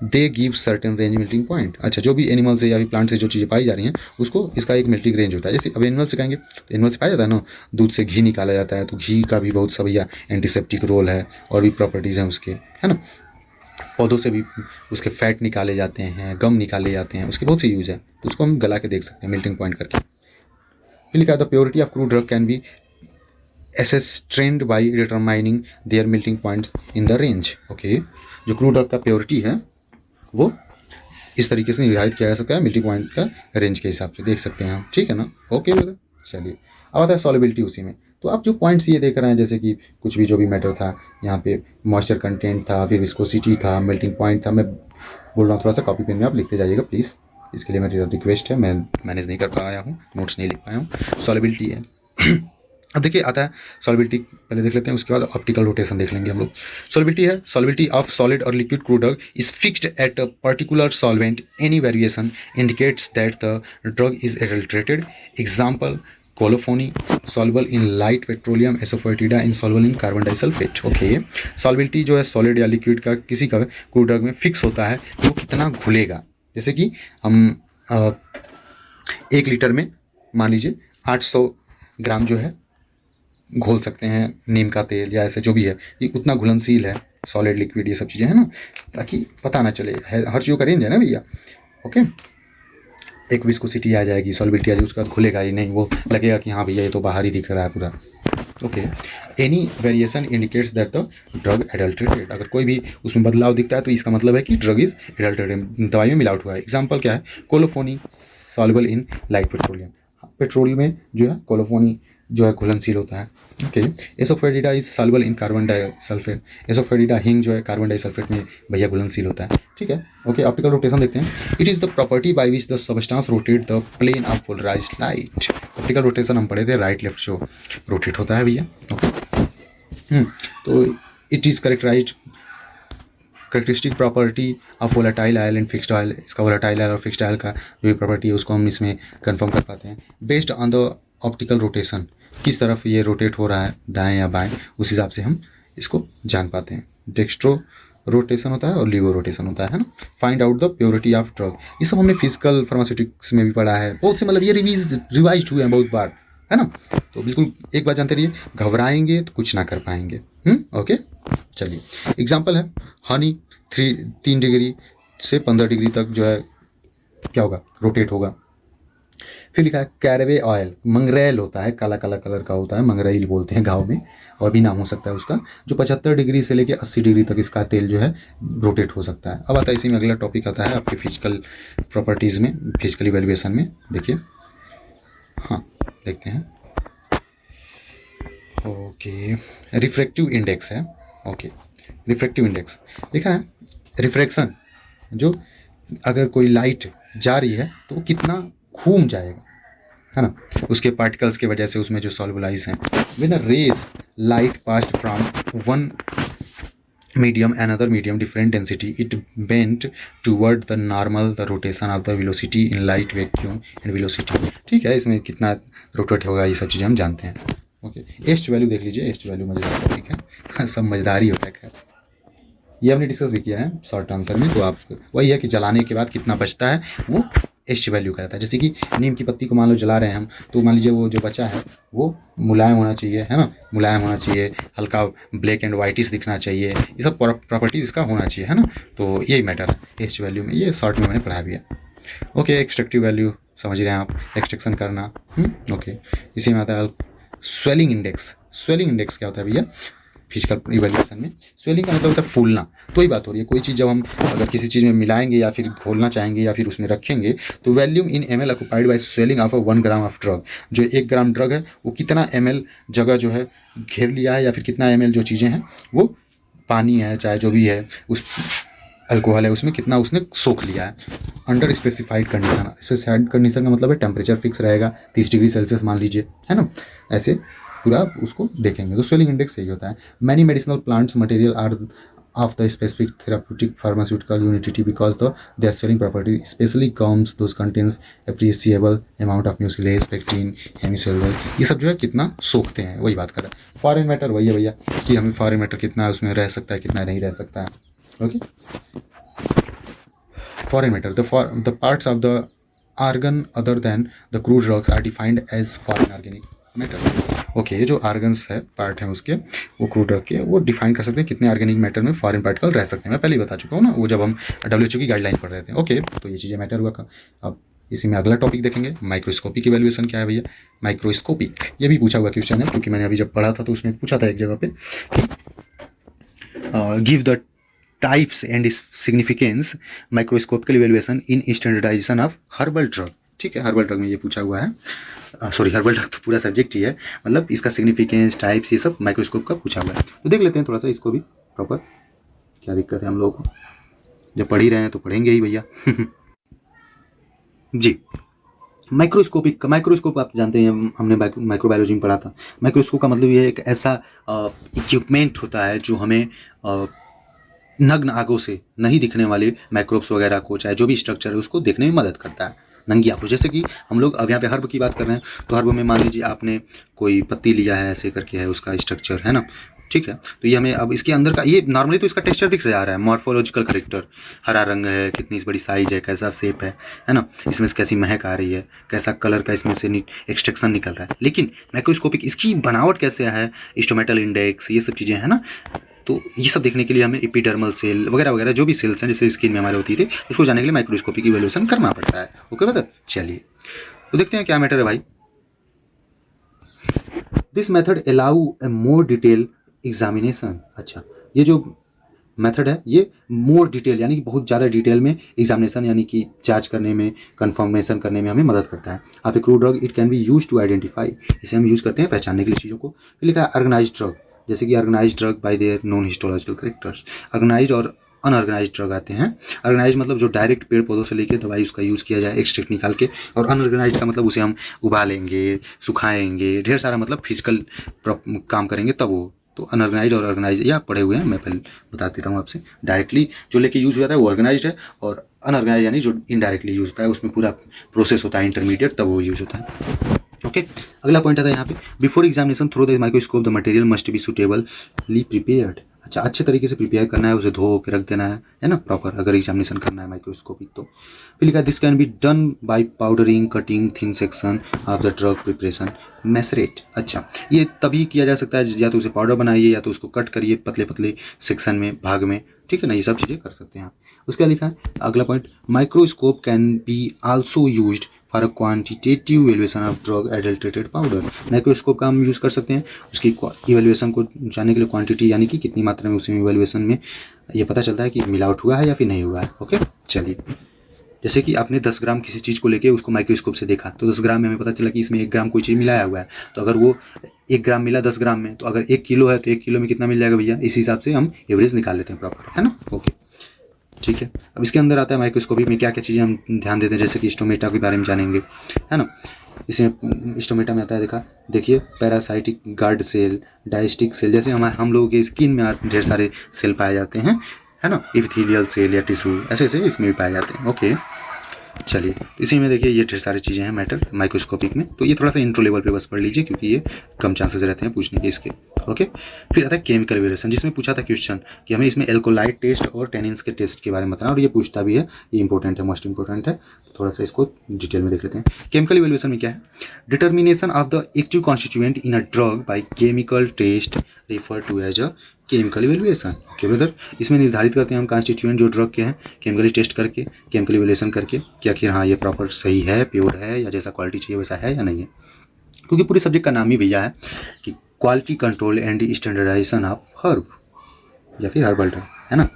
they give certain range melting point. अच्छा, जो भी एनिमल से या फिर प्लांट से जो चीज़ें पाई जा रही हैं उसको इसका एक मेल्टिंग रेंज होता है। जैसे अब एनिमल से कहेंगे तो एनिमल से पाया जाता है ना, दूध से घी निकाला जाता है, तो घी का भी बहुत सा भैया एंटीसेप्टिक रोल है और भी प्रॉपर्टीज़ हैं उसके, है ना। पौधों से भी उसके फैट निकाले जाते हैं, गम निकाले जाते हैं, उसके बहुत से यूज़ है, तो उसको हम गला के देख सकते हैं मेल्टिंग पॉइंट करके। फिर लिखा है the purity of crude drug can be assessed by determining their melting points in the range। Okay, जो क्रूड ड्रग का प्योरिटी है वो इस तरीके से निर्धारित किया जा सकता है मेल्टिंग पॉइंट का रेंज के हिसाब से, देख सकते हैं हम, ठीक है ना। ओके बेटा, चलिए अब आता है सॉल्युबिलिटी उसी में। तो आप जो पॉइंट्स ये देख रहे हैं, जैसे कि कुछ भी जो भी मैटर था यहाँ पे, मॉइस्चर कंटेंट था, फिर विस्कोसिटी था, मेल्टिंग पॉइंट था, मैं बोल रहा हूँ थोड़ा सा कॉपी पेन में आप लिखते जाइएगा प्लीज़, इसके लिए मेरी रिक्वेस्ट है, मैं मैनेज नहीं कर पाया हूँ, नोट्स नहीं लिख पाया हूँ। सॉल्युबिलिटी है अब देखिए आता है सॉल्युबिलिटी, पहले देख लेते हैं, उसके बाद ऑप्टिकल रोटेशन देख लेंगे हम लोग। सॉल्युबिलिटी है, सॉल्युबिलिटी ऑफ सॉलिड और liquid crude drug is fixed at a particular solvent, any variation indicates that the drug is adulterated. Example colophony, soluble in light petroleum, asafoetida insoluble in carbon disulphate. Okay, solubility जो है solid या liquid का किसी का crude drug में fix होता है कि वो कितना घुलेगा। जैसे कि हम 1 लीटर में मान लीजिए 800 ग्राम जो है घोल सकते हैं नीम का तेल या ऐसे जो भी है, ये उतना घुलनशील है, सॉलिड लिक्विड ये सब चीज़ें हैं ना, ताकि पता ना चले, हर चीज़ों का रेंज है ना भैया। ओके, एक विस्कोसिटी आ जाएगी, सॉल्युबिलिटी आ जाएगी, उसके बाद घुलेगा ही नहीं, वो लगेगा कि हाँ भैया ये तो बाहर ही दिख रहा है पूरा। Okay, any variation indicates that the drug adulterated. अगर कोई भी उसमें बदलाव दिखता है तो इसका मतलब है कि ड्रग इज एडल्ट्रेटेड, दवाई में मिलावट हुआ है। एग्जाम्पल क्या है, colophony soluble in light petroleum, petrol में जो है कोलोफोनी जो है घुलनशील होता है। Okay, asafoetida is soluble in carbon disulphate, asafoetida हिंग जो है कार्बन डाइसल्फेट में भैया घुलनशील होता है, ठीक है। ओके, ऑप्टिकल रोटेशन देखते हैं। It is the property by which the substance rotate the plane of polarised light. Optical rotation हम पढ़े थे, राइट लेफ्ट जो रोटेट होता है भैया। ओके, तो it is characteristic property of volatile oil and fixed oil. इसका वोलेटाइल आयल और फिक्स्ड ऑयल का जो भी प्रॉपर्टी है उसको हम इसमें कंफर्म कर पाते हैं based on the optical rotation, किस तरफ ये रोटेट हो रहा है, दाएं या बाएं, उस हिसाब से हम इसको जान पाते हैं। डेक्स्ट्रो रोटेशन होता है और लीवो रोटेशन होता है ना। Find out the purity of drug, ये सब हमने फिजिकल फार्मास्यूटिक्स में भी पढ़ा है बहुत से, मतलब ये रिवाइज हुए हैं बहुत बार, है ना। तो बिल्कुल एक बात जानते रहिए, घबराएंगे तो कुछ ना कर पाएंगे। ओके, चलिए एग्जाम्पल है हनी 3 डिग्री से 15 डिग्री तक जो है क्या होगा, रोटेट होगा। फिर लिखा है कैरवे ऑयल, मंगरेल होता है, काला काला कलर का होता है, मंगरेल बोलते हैं गाँव में, और भी नाम हो सकता है उसका, जो 75 डिग्री से लेकर 80 डिग्री तक इसका तेल जो है रोटेट हो सकता है। अब आता है इसी में अगला टॉपिक आता है आपके फिजिकल प्रॉपर्टीज़ में, फिजिकल इवेल्युएशन में। देखिए, हाँ देखते हैं। ओके, रिफ्रैक्टिव इंडेक्स है। ओके, रिफ्रैक्टिव इंडेक्स लिखा है, रिफ्रैक्शन जो अगर कोई लाइट जा रही है तो वो कितना घूम जाएगा, है ना, उसके पार्टिकल्स की वजह से उसमें जो सॉल्युबलाइज हैं। When a rays light passed from one medium another medium different density, it bent toward the normal the rotation of the velocity in light vacuum and velocity। ठीक है, इसमें कितना रोटेट होगा ये सब चीज़ें हम जानते हैं। ओके, एस्ट वैल्यू देख लीजिए, एस्ट वैल्यू मजेदार टॉपिक है, सब मजेदार ही होता है। खैर ये हमने डिस्कस भी किया है शॉर्ट आंसर में, तो आप वही है कि जलाने के बाद कितना बचता है वो एस्ट वैल्यू कहता है। जैसे कि नीम की पत्ती को मान लो जला रहे हैं हम, तो मान लीजिए वो जो बचा है वो मुलायम होना चाहिए, है ना, मुलायम होना चाहिए, हल्का ब्लैक एंड वाइटिश दिखना चाहिए, ये सब प्रॉपर्टीज इसका होना चाहिए, है ना। तो यही मैटर है एस्ट वैल्यू में, ये शॉर्ट में मैंने पढ़ा भी है। ओके, एक्सट्रैक्टिव वैल्यू समझ रहे हैं आप, एक्सट्रैक्शन करना। ओके, इसी में आता है स्वेलिंग इंडेक्स। स्वेलिंग इंडेक्स क्या होता है भैया फिजिकल इवैल्यूएशन में? स्वेलिंग का मतलब होता है फूलना। तो ही बात हो रही है, कोई चीज़ जब हम अगर किसी चीज़ में मिलाएंगे या फिर घोलना चाहेंगे या फिर उसमें रखेंगे, तो volume in ml occupied by swelling of 1 gram of drug, जो 1 ग्राम ड्रग है वो कितना ml जगह जो है घेर लिया है, या फिर कितना ml जो चीज़ें हैं वो पानी है चाहे जो भी है उस अल्कोहल है उसमें कितना उसने सोख लिया है under specified condition. Specified condition का मतलब है टेम्परेचर फिक्स रहेगा 30 डिग्री सेल्सियस मान लीजिए, है ना, ऐसे पूरा उसको देखेंगे। तो स्वेलिंग इंडेक्स यही होता है। Many medicinal plants material are of the specific therapeutic pharmaceutical unity because their selling property especially gums those contains appreciable amount of mucilage pectin hemicellular, ये सब जो है कितना सोखते हैं, वही बात कर रहे हैं। फॉरेन मैटर वही है भैया कि हमें फॉरेन मैटर कितना उसमें रह सकता है कितना नहीं रह सकता है। Okay, foreign matter the parts of the organ other than the crude drugs are defined as foreign organic matter। Okay, ये जो आर्गन्स है पार्ट है उसके वो क्रूड ड्रग के वो डिफाइन कर सकते हैं कितने ऑर्गेनिक मैटर में फॉरेन पार्टिकल रह सकते हैं। मैं पहले ही बता चुका हूँ ना, वो जब हम WHO की गाइडलाइन पढ़ रहे थे। ओके, तो ये चीज़ें मैटर हुआ। अब इसी में अगला टॉपिक देखेंगे, माइक्रोस्कोपी की वैल्यूएशन क्या है भैया। माइक्रोस्कोपिक ये भी पूछा हुआ क्वेश्चन है, क्योंकि मैंने अभी जब पढ़ा था तो उसमें पूछा था एक जगह पे give the types and significance microscopical evaluation in standardisation of herbal drug. ठीक है, हर्बल ड्रग में ये पूछा हुआ है। सॉरी, हर्बल ड्रग तो पूरा सब्जेक्ट ही है, मतलब इसका सिग्निफिकेंस टाइप्स ये सब माइक्रोस्कोप का पूछा हुआ है। तो देख लेते हैं थोड़ा सा इसको भी प्रॉपर, क्या दिक्कत है हम लोगों को, जब पढ़ ही रहे हैं तो पढ़ेंगे ही भैया। जी, माइक्रोस्कोपिक, माइक्रोस्कोप आप जानते हैं हमने माइक्रोबायोलॉजी में पढ़ा था। माइक्रोस्कोप का मतलब ये एक ऐसा इक्विपमेंट होता है जो हमें नग्न आंखों से नहीं दिखने वाले माइक्रोब्स वगैरह को, चाहे जो भी स्ट्रक्चर है उसको देखने में मदद करता है नंगी आंखों। जैसे कि हम लोग अब यहाँ पे हर्ब की बात कर रहे हैं, तो हर्ब में मान लीजिए आपने कोई पत्ती लिया है, ऐसे करके है उसका स्ट्रक्चर, है ना, ठीक है। तो ये हमें अब इसके अंदर का ये नॉर्मली तो इसका टेक्सचर दिख रहा है, मॉर्फोलॉजिकल करेक्टर, हरा रंग है, कितनी बड़ी साइज है, कैसा शेप है ना, इसमें से कैसी महक आ रही है, कैसा कलर का इसमें से एक्सट्रैक्शन निकल रहा है। लेकिन माइक्रोस्कोपिक इसकी बनावट कैसे है, स्टोमेटल इंडेक्स, ये सब चीज़ें हैं ना, तो ये सब देखने के लिए हमें एपिडर्मल सेल वगैरह वगैरह जो भी सेल्स हैं जैसे स्किन में हमारे होती थी, उसको जानने के लिए माइक्रोस्कोपिक इवैल्यूएशन करना पड़ता है। ओके मतलब, चलिए तो देखते हैं क्या मैटर है भाई। This method allow A more detail examination. अच्छा, ये जो मेथड है ये मोर डिटेल यानी कि बहुत ज़्यादा डिटेल में एग्जामिनेशन यानी कि जांच करने में, कंफर्मेशन करने में हमें मदद करता है। आप एक crude drug it can be use to identify, इसे हम यूज़ करते हैं पहचानने के लिए चीज़ों को। फिर लिखा है ऑर्गेनाइज्ड ड्रग, जैसे कि organised drug by their non histological characters. Organised और अनऑर्गेनाइज्ड ड्रग आते हैं। ऑर्गेनाइज्ड मतलब जो डायरेक्ट पेड़ पौधों से लेके दवाई उसका यूज़ किया जाए एक्सट्रैक्ट निकाल के, और अनऑर्गेनाइज्ड का मतलब उसे हम उबालेंगे, सुखाएंगे, ढेर सारा मतलब फिजिकल काम करेंगे तब वो। तो अनऑर्गेनाइज्ड और ऑर्गेनाइज्ड ये आप पढ़े हुए हैं, मैं पहले बता देता हूँ आपसे। डायरेक्टली जो लेके यूज़ हो जाता है वो ऑर्गेनाइज्ड है, और अनऑर्गेनाइज्ड यानी जो इनडायरेक्टली यूज़ होता है उसमें पूरा प्रोसेस होता है इंटरमीडिएट, तब वो यूज़ होता है। ओके। अगला पॉइंट आता है यहाँ पे, before examination through the microscope the material must be suitably prepared. अच्छा, अच्छे तरीके से प्रिपेयर करना है, उसे धो के रख देना है ना प्रॉपर, अगर एग्जामिनेशन करना है माइक्रोस्कोपिक तो। फिर लिखा this can be done by powdering cutting thin section of the drug preparation macerate. अच्छा, ये तभी किया जा सकता है, या तो उसे पाउडर बनाइए या तो उसको कट करिए पतले पतले सेक्शन में, भाग में, ठीक है ना, ये सब चीज़ें कर सकते हैं आप। उसके बाद लिखा है अगला point, microscope can be also used for a quantitative evaluation of drug adulterated powder. Microscope का हम यूज़ कर सकते हैं उसकी इवेल्युएशन को जानने के लिए, क्वांटिटी यानी कि कितनी मात्रा में उसमें इवेल्युएशन में ये पता चलता है कि मिलावट हुआ है या फिर नहीं हुआ है। ओके, चलिए, जैसे कि आपने 10 ग्राम किसी चीज़ को लेके उसको माइक्रोस्कोप से देखा तो 10 ग्राम में हमें पता चला कि इसमें 1 ग्राम कोई चीज़ मिलाया हुआ है, तो अगर वो 1 ग्राम मिला 10 ग्राम में, तो अगर 1 किलो है तो 1 किलो में कितना मिल जाएगा भैया, इस हिसाब से हम एवरेज निकाल लेते हैं प्रॉपर, है ना। ओके, ठीक है। अब इसके अंदर आता है माइक्रोस्कोपी में क्या क्या चीज़ें हम ध्यान देते हैं, जैसे कि स्टोमेटा के बारे में जानेंगे, है ना। इसमें स्टोमेटा में आता है, देखिए पैरासाइटिक गार्ड सेल, डायस्टिक सेल, जैसे हम लोगों के स्किन में ढेर सारे सेल पाए जाते हैं, है ना, इपिथेलियल सेल या टिश्यू, ऐसे ऐसे इसमें भी पाए जाते हैं। ओके, चलिए, इसी में देखिए ये ढेर सारी चीज़ें हैं मैटर माइक्रोस्कोपिक में, तो ये थोड़ा सा इंट्रो लेवल पे बस पढ़ लीजिए क्योंकि ये कम चांसेस रहते हैं पूछने के इसके। ओके, फिर आता है केमिकल इवैल्यूएशन, जिसमें पूछा था क्वेश्चन कि हमें इसमें एल्कोलाइट टेस्ट और टेनिन्स के टेस्ट के बारे में बताना, और ये पूछता भी है, ये इंपॉर्टेंट है, मोस्ट इंपॉर्टेंट है, थोड़ा सा इसको डिटेल में देख लेते हैं। केमिकल इवैल्यूएशन में क्या है, determination of the active constituent in a drug by chemical test refer to as a chemical evaluation. Okay brother, इसमें निर्धारित करते हैं हम कॉन्स्टिट्यूएंट जो ड्रग के हैं, केमिकली टेस्ट करके, केमिकल इवैल्यूएशन करके कि आखिर हाँ ये प्रॉपर सही है, प्योर है, या जैसा क्वालिटी चाहिए वैसा है या नहीं है, क्योंकि पूरे सब्जेक्ट का नाम ही भैया है कि quality control and standardisation of herb या फिर हर्बल ड्रग, है ना।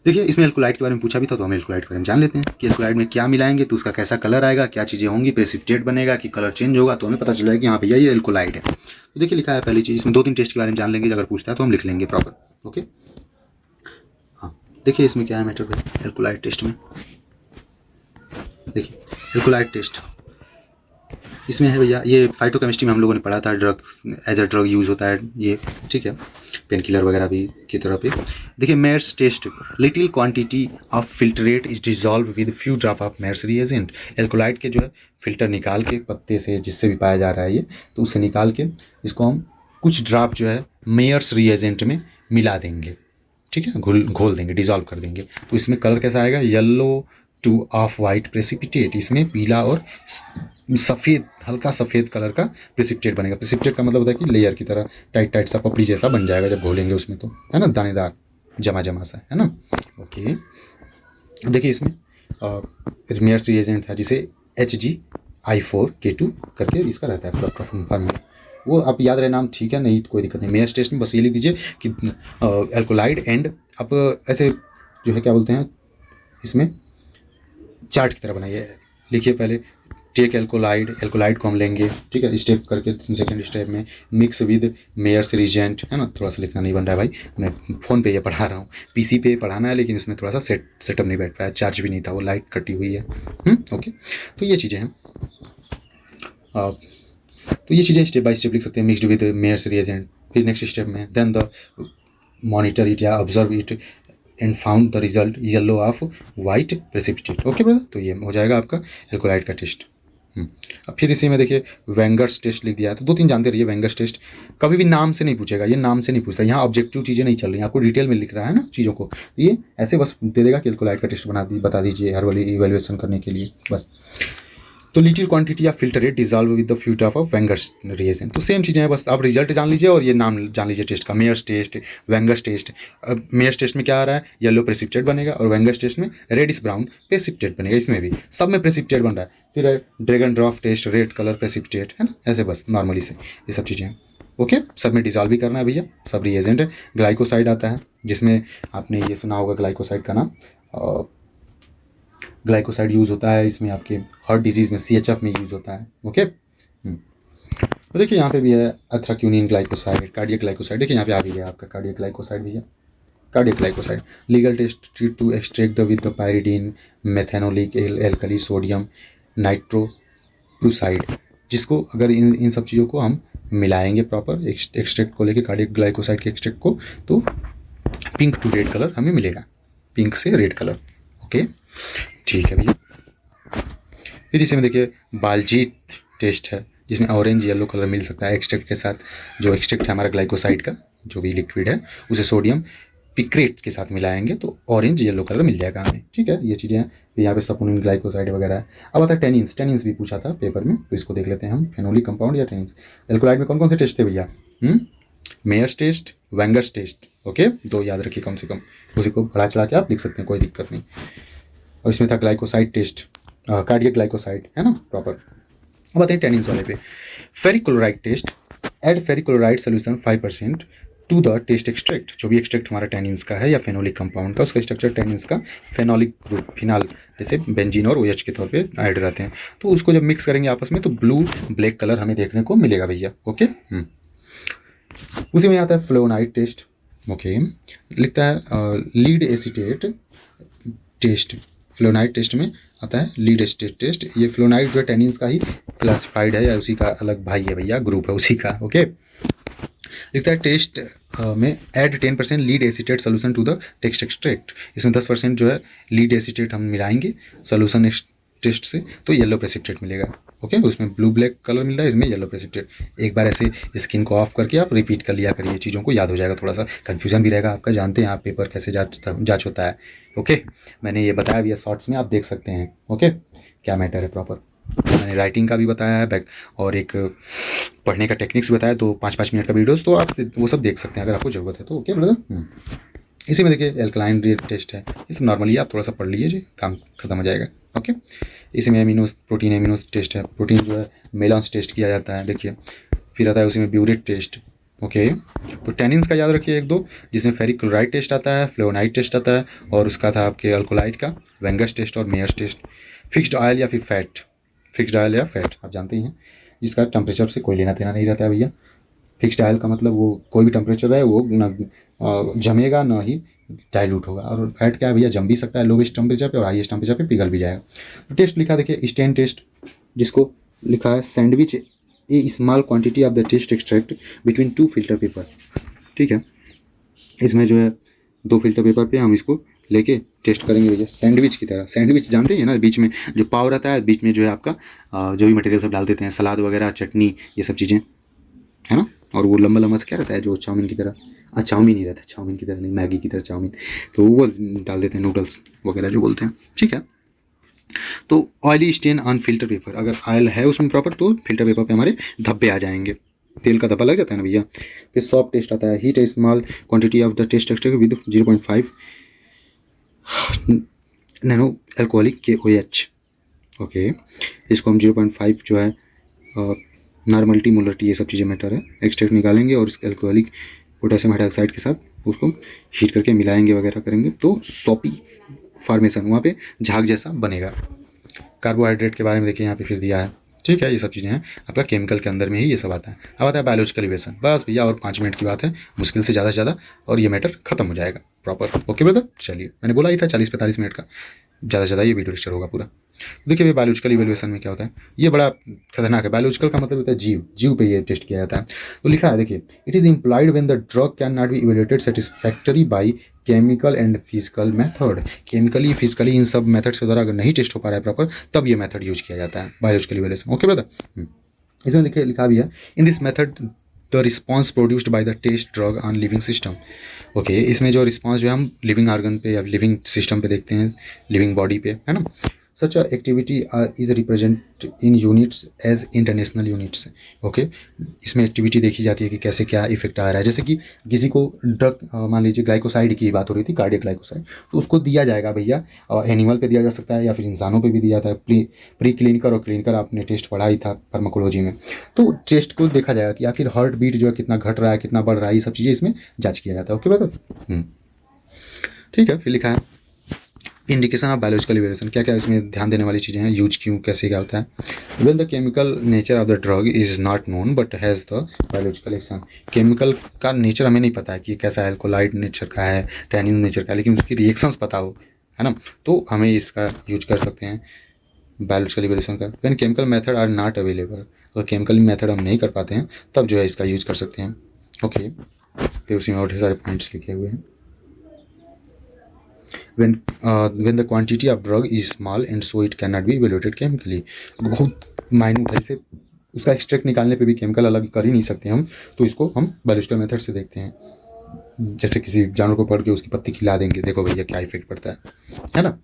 देखिए, इसमें एल्कोलाइड के बारे में पूछा भी था, तो हम एल्कोलाइड के बारे में जान लेते हैं कि एल्कोलाइड में क्या मिलाएंगे तो उसका कैसा कलर आएगा, क्या चीज़ें होंगी, प्रेसिपिटेट बनेगा कि कलर चेंज होगा, तो हमें पता चल जाएगा कि हाँ भैया ये एल्कोलाइड है। तो देखिए लिखा है पहली चीज़, इसमें 2-3 टेस्ट के बारे में जान लेंगे, अगर पूछता है तो हम लिख लेंगे प्रॉपर। ओके, हाँ, देखिए इसमें क्या है मैटर भाई, एल्कोलाइड टेस्ट में देखिए एल्कोलाइड टेस्ट इसमें है भैया, ये फाइटोकेमिस्ट्री में हम लोगों ने पढ़ा था, drug as a drug use होता है ये, ठीक है, पेन किलर वगैरह भी की तरह पे। देखिए Mayer's test, little quantity of filtrate is dissolve with few drop of Mayer's reagent. Alkaloid के जो है फिल्टर निकाल के पत्ते से, जिससे भी पाया जा रहा है ये, तो उसे निकाल के इसको हम कुछ ड्रॉप जो है मेयर्स रिएजेंट में मिला देंगे, ठीक है, घोल देंगे, डिजॉल्व कर देंगे, तो इसमें कलर कैसा आएगा, yellow two of white precipitate, इसमें पीला और सफ़ेद, हल्का सफ़ेद कलर का प्रेसिपिटेट बनेगा। प्रेसिपिटेट का मतलब होता है कि लेयर की तरह टाइट टाइट सा पपड़ी जैसा बन जाएगा जब घोलेंगे उसमें, तो है ना, दानेदार जमा जमा सा, है ना। ओके, देखिए इसमें मेयर्स रिएजेंट था जिसे HgI4K2 करके इसका रहता है पूरा फॉर्मूला, वो आप याद रहे नाम, ठीक है, नहीं तो कोई दिक्कत नहीं। मेयर्स टेस्ट में बस ये लिख दीजिए कि एल्कोलाइड एंड, आप ऐसे जो है क्या बोलते हैं, इसमें चार्ट की तरह बनाइए, लिखिए पहले टेक एल्कोलाइड, एल्कोलाइड को हम लेंगे, ठीक है, स्टेप करके सेकंड स्टेप में मिक्स विद मेयर्स रिजेंट, है ना, थोड़ा सा लिखना नहीं बन रहा है भाई, मैं फ़ोन पे ये पढ़ा रहा हूँ, PC पे पढ़ाना है, लेकिन उसमें थोड़ा सा सेटअप नहीं बैठ पाया, चार्ज भी नहीं था, वो लाइट कटी हुई है। ओके, तो ये चीज़ें हैं, तो ये चीज़ें स्टेप बाय स्टेप लिख सकते हैं, मिक्सड विद मेयर्स रिजेंट। फिर नेक्स्ट स्टेप में देन द मॉनिटर इट या observe it and found the result yellow of white precipitate. Okay brother, तो ये हो जाएगा आपका एल्कोलाइड का टेस्ट। अब फिर इसी में देखिए वेंगर्स टेस्ट लिख दिया है, तो 2-3 जानते रहिए। वेंगर्स टेस्ट कभी भी नाम से नहीं पूछेगा, ये नाम से नहीं पूछता, यहाँ ऑब्जेक्टिव चीज़ें नहीं चल रही, आपको डिटेल में लिख रहा है ना चीज़ों को, ये ऐसे बस दे देगा कि एल्कोलाइड का टेस्ट बता दीजिए हर वाली इवेल्युएशन करने के लिए बस। तो little quantity of filtrate dissolve with the few drop of Wagner's reagent, तो सेम चीज़ें हैं, बस आप रिजल्ट जान लीजिए और ये नाम जान लीजिए टेस्ट का, मेयर्स टेस्ट, वेंगर्स टेस्ट। अब मेयर्स टेस्ट में क्या आ रहा है, येलो प्रेसिपिटेट बनेगा, और वेंगर्स टेस्ट में रेडिश ब्राउन प्रेसिपिटेट बनेगा, इसमें भी सब में प्रेसिपिटेट बन रहा है। फिर dragon drop test, red colour precipitate, है ना, ऐसे बस नॉर्मली से ये सब चीज़ें हैं। ओके, सब में डिजॉल्व भी करना है भैया, सब रिएजेंट है। ग्लाइकोसाइड आता है, जिसमें आपने ये सुना होगा ग्लाइकोसाइड का नाम, ग्लाइकोसाइड यूज़ होता है इसमें आपके हार्ट डिजीज़ में, CHF में यूज़ होता है। ओके, तो देखिए यहाँ पे भी है एथ्राक्यूनिन ग्लाइकोसाइड, कार्डियक ग्लाइकोसाइड, देखिए यहाँ पे आ भी गया आपका कार्डियक ग्लाइकोसाइड भी है, cardiac glycoside. Legal test to extract the with the pyridine, methanolic alkali, sodium nitroprusside, जिसको अगर इन सब चीज़ों को हम मिलाएंगे प्रॉपर एक्सट्रैक्ट को लेके, कार्डियक ग्लाइकोसाइड के एक्सट्रैक्ट को, तो पिंक टू रेड कलर हमें मिलेगा, पिंक से रेड कलर। ओके, ठीक है भैया। फिर इसमें देखिए बालजीत टेस्ट है जिसमें ऑरेंज येलो कलर मिल सकता है एक्सट्रैक्ट के साथ। जो एक्सट्रैक्ट है हमारा ग्लाइकोसाइड का जो भी लिक्विड है उसे सोडियम पिक्रेट के साथ मिलाएंगे तो ऑरेंज येलो कलर मिल जाएगा हमें। ठीक है, ये चीज़ें हैं। यहाँ पे सपोनिन ग्लाइकोसाइड वगैरह है। अब आता है टेनिन्स। टेनिन्स भी पूछा था पेपर में, तो इसको देख लेते हैं हम। फेनोलिक कंपाउंड या टेनिन्स। एल्कोलाइड में कौन कौन से टेस्ट थे भैया? Mayer's test, Wagner's test. Okay, दो याद रखिए कम से कम, उसी को बढ़ा चढ़ा के आप लिख सकते हैं, कोई दिक्कत नहीं। और इसमें था ग्लाइकोसाइड टेस्ट, कार्डियक ग्लाइकोसाइड है ना प्रॉपर। अब आते हैं टेनिन्स वाले पे। Ferric chloride test. Add ferric chloride solution 5% to the test extract. जो भी एक्सट्रैक्ट हमारा टेनिन्स का है या फेनोलिक कंपाउंड का, उसका स्ट्रक्चर टेनिन्स का फेनोलिक ग्रुप फिनाल जैसे बेंजीन और OH के तौर पे ऐड रहते हैं। तो उसको जब मिक्स करेंगे आपस में तो ब्लू ब्लैक कलर हमें देखने को मिलेगा भैया। ओके, उसी में आता है फ्लोनाइड टेस्ट। ओके, लिखता है लीड एसीटेट टेस्ट। फ्लोनाइड टेस्ट में आता है लीड एसीटेट टेस्ट। ये फ्लोनाइड जो टेनिन्स का ही क्लासिफाइड है या उसी का अलग भाई है भैया, ग्रुप है उसी का। ओके, लिखता है टेस्ट में add 10% lead acetate solution to the test extract. इसमें 10% जो है लीड एसीटेट हम मिलाएंगे सोल्यूशन टेस्ट से तो येलो प्रेसिपिटेट मिलेगा। ओके, उसमें ब्लू ब्लैक कलर मिल रहा है, इसमें येलो प्रेसिपिटेट। एक बार ऐसे स्किन को ऑफ करके आप रिपीट कर लिया करिए, चीज़ों को याद हो जाएगा। थोड़ा सा कन्फ्यूजन भी रहेगा आपका, जानते हैं आप पेपर कैसे जांच होता है। ओके, मैंने ये बताया भी है शॉर्ट्स में, आप देख सकते हैं। ओके, क्या मैटर है प्रॉपर। मैंने राइटिंग का भी बताया है बैक और एक पढ़ने का टेक्निक्स बताया, तो 5-5 मिनट का वीडियोस, तो आप वो सब देख सकते हैं अगर आपको ज़रूरत है तो। ओके ब्रदर, इसी में देखिए एल्कलाइन टेस्ट है, इस नॉर्मली आप थोड़ा सा पढ़ लीजिए, काम खत्म हो जाएगा। ओके, इसी में प्रोटीन एमिनोस टेस्ट है। प्रोटीन जो है मेलॉन्स टेस्ट किया जाता है, देखिए। फिर आता है उसी में ब्यूरेट टेस्ट। ओके, तो टेनिन्स का याद रखिए 1-2, जिसमें फेरिक क्लोराइड टेस्ट आता है, फ्लोनाइड टेस्ट आता है, और उसका था आपके अल्कोलाइड का वेंगर्स टेस्ट और मेयर्स टेस्ट। फिक्स्ड ऑयल या फिर फैट, फिक्स्ड ऑयल या फैट आप जानते ही हैं, जिसका टेम्परेचर से कोई लेना देना नहीं रहता है भैया। फिक्स्ड ऑयल का मतलब वो कोई भी टेम्परेचर है वो ना जमेगा ना ही डाइल्यूट होगा। और फैट क्या है भैया, जम भी सकता है लोवेस्ट टेम्परेचर पे और हाईएस्ट टेम्परेचर पे पिघल भी जाएगा। तो टेस्ट लिखा देखिए स्टेन टेस्ट, जिसको लिखा है sandwich a small quantity of the test extract between 2 filter paper. ठीक है, इसमें जो है 2 फिल्टर पेपर पे हम इसको लेके टेस्ट करेंगे भैया, सैंडविच की तरह। सैंडविच जानते हैं ना, बीच में जो पाव रहता है, बीच में जो है आपका जो भी मटेरियल सब डाल देते हैं, सलाद वगैरह, चटनी, ये सब चीज़ें है ना। और वो लंबा लंबा सा क्या रहता है जो चाउमीन की तरह, चाउमीन ही रहता है, चाउमीन की तरह नहीं, मैगी की तरह चाउमीन, तो वो डाल देते हैं, नूडल्स वगैरह जो बोलते हैं। ठीक है, तो oily stain on filter paper, अगर ऑयल है उसमें प्रॉपर तो फिल्टर पेपर पे हमारे धब्बे आ जाएंगे, तेल का धब्बा लग जाता है ना भैया। फिर सॉफ्ट टेस्ट आता है, heat a small quantity of the test extract with 0.5 nano alcoholic KOH। Okay, इसको हम 0.5 जो है नॉर्मलिटी, मोलरिटी, ये सब चीज़ें मैटर है, एक्सट्रैक्ट निकालेंगे और एल्कोहलिक पोटेशियम हाइड्रोक्साइड के साथ उसको हीट करके मिलाएंगे वगैरह करेंगे तो सॉपी फॉर्मेशन वहाँ पे झाग जैसा बनेगा। कार्बोहाइड्रेट के बारे में देखिए यहाँ पे फिर दिया है। ठीक है, ये सब चीज़ें हैं आपका केमिकल के अंदर में ही ये सब आता है। अब आता है बायोलॉजिकल इक्वेशन। बस भैया और 5 मिनट की बात है, मुश्किल से ज़्यादा और ये मैटर खत्म हो जाएगा प्रॉपर। ओके ब्रदर, चलिए, मैंने बोला ही था 40-45 मिनट का, ज़्यादा ये वीडियो लेक्चर होगा पूरा। देखिए बायोलॉजिकल इवेल्युएशन में क्या होता है, ये बड़ा खतरनाक है। बायोलॉजिकल का मतलब होता है जीव पे ये टेस्ट किया जाता है। तो लिखा है देखिए, it is employed when the drug can not be evaluated satisfactory by chemical and physical method. Chemically physically in सब मेथड्स के द्वारा अगर नहीं टेस्ट हो पा रहा है प्रॉपर, तब ये मेथड यूज किया जाता है बायोलॉजिकल इवेल्युएशन। ओके ब्रदर, इसमें देखिए लिखा भी है, in this method the response produced by the test drug on living system. Okay, इसमें जो रिस्पॉन्स जो हम लिविंग ऑर्गन पे या लिविंग सिस्टम पे देखते हैं, लिविंग बॉडी पे, है ना। Such activity is represent in units as international units. Okay, इसमें एक्टिविटी देखी जाती है कि कैसे क्या इफेक्ट आ रहा है। जैसे कि किसी को ड्रग, मान लीजिए ग्लाइकोसाइड की बात हो रही थी, कार्डियक ग्लाइकोसाइड, तो उसको दिया जाएगा भैया, एनिमल पे दिया जा सकता है या फिर इंसानों पे भी दिया जाता है। प्री क्लिनिकल और क्लिनिकल आपने टेस्ट पढ़ा ही था फार्माकोलॉजी में, तो टेस्ट को देखा जाएगा कि आखिर हार्ट बीट जो है कितना घट रहा है, कितना बढ़ रहा है, ये सब चीज़ें इसमें जाँच किया जाता है। ओके ब्रदर, ठीक है। फिर लिखा है इंडिकेशन ऑफ बायोलॉजिकल इवेल्युएशन, क्या क्या इसमें ध्यान देने वाली चीज़ें हैं, यूज क्यों, कैसे क्या होता है। When the chemical nature of the drug is not known but has the biological action. Chemical का नेचर हमें नहीं पता है कि कैसा है, अल्कोलाइड नेचर का है, टैनिन नेचर का है, लेकिन उसकी रिएक्शंस पता हो, है ना, तो हमें इसका यूज कर सकते हैं बायोलॉजिकल इवेल्युएशन का। When chemical method are not available, अगर केमिकल मेथड हम नहीं कर पाते हैं तब जो है इसका यूज कर सकते हैं। ओके, फिर उसी में और ढेर सारे पॉइंट्स लिखे हुए हैं। when the quantity of drug is small and so it cannot be evaluated chemically। बहुत माइन्यूट है, इसे उसका एक्सट्रैक्ट निकालने पे भी केमिकल अलग कर ही नहीं सकते हम, तो इसको हम बायोलॉजिकल मेथड से देखते हैं। जैसे किसी जानवर को पकड़ के उसकी पत्ती खिला देंगे, देखो भैया क्या इफेक्ट पड़ता है ना।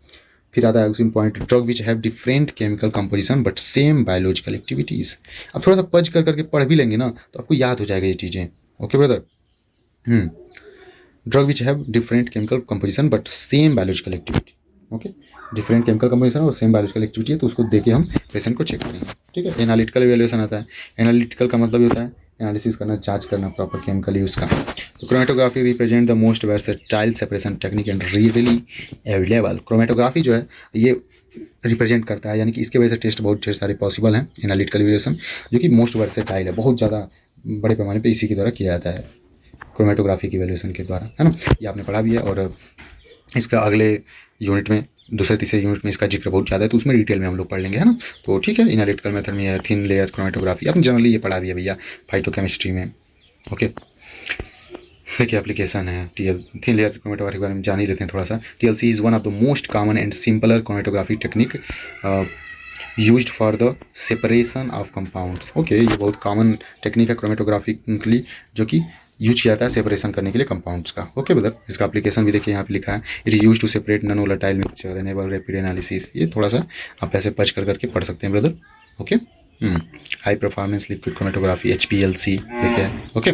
फिर आता है उसी point, drug which have different chemical composition but same biological activities. अब थोड़ा सा पज कर करके पढ़ भी लेंगे ना तो आपको याद हो जाएगा ये चीज़ें। Okay brother. Drug which have different chemical composition but same biological activity. Okay, different chemical composition और सेम बायोलॉजिकल एक्टिविटी है, तो उसको देके हम पेशेंट को चेक करेंगे। ठीक है, एनालिटिकल इवैल्यूएशन आता है। एनालिटिकल का मतलब होता है एनालिसिस करना, जांच करना प्रॉपर केमिकल यूज का। तो chromatography represent the most versatile separation technique and really available. Chromatography जो है ये रिप्रेजेंट करता है, यानी कि इसके वजह से टेस्ट बहुत ढेर सारे पॉसिबल हैं। एनालिटिकल इवैल्यूएशन जो कि मोस्ट वर्सेटाइल है, बहुत ज़्यादा बड़े पैमाने पे इसी के द्वारा किया जाता है, क्रोमेटोग्राफी की इवैल्यूएशन के द्वारा, है ना। ये आपने पढ़ा भी है, और इसका अगले यूनिट में, दूसरे तीसरे यूनिट में इसका जिक्र बहुत ज़्यादा है, तो उसमें डिटेल में हम लोग पढ़ लेंगे, है ना। तो ठीक है, एनालिटिकल मेथड में है थिन लेयर क्रोमेटोग्राफी, आपने जनरली ये पढ़ा भी है भैया फाइटोकेमिस्ट्री में। ओके, देखिए एप्लीकेशन है थिन लेयर क्रोमेटोग्राफी के बारे में जान ही लेते हैं थोड़ा सा। TLC is one of the most common and simpler chromatography technique used for the separation of compounds. Okay, ये बहुत कॉमन टेक्निक है क्रोमेटोग्राफी के लिए, जो कि यूज किया जाता है सेपरेशन करने के लिए कंपाउंड्स का। ओके ब्रदर, इसका एप्लीकेशन भी देखिए यहाँ पे लिखा है, it is use to separate non volatile mixture enable rapid analysis. ये थोड़ा सा आप ऐसे पढ़ करके पढ़ सकते हैं brother. Okay, high performance liquid chromatography HPLC देखिए। ओके,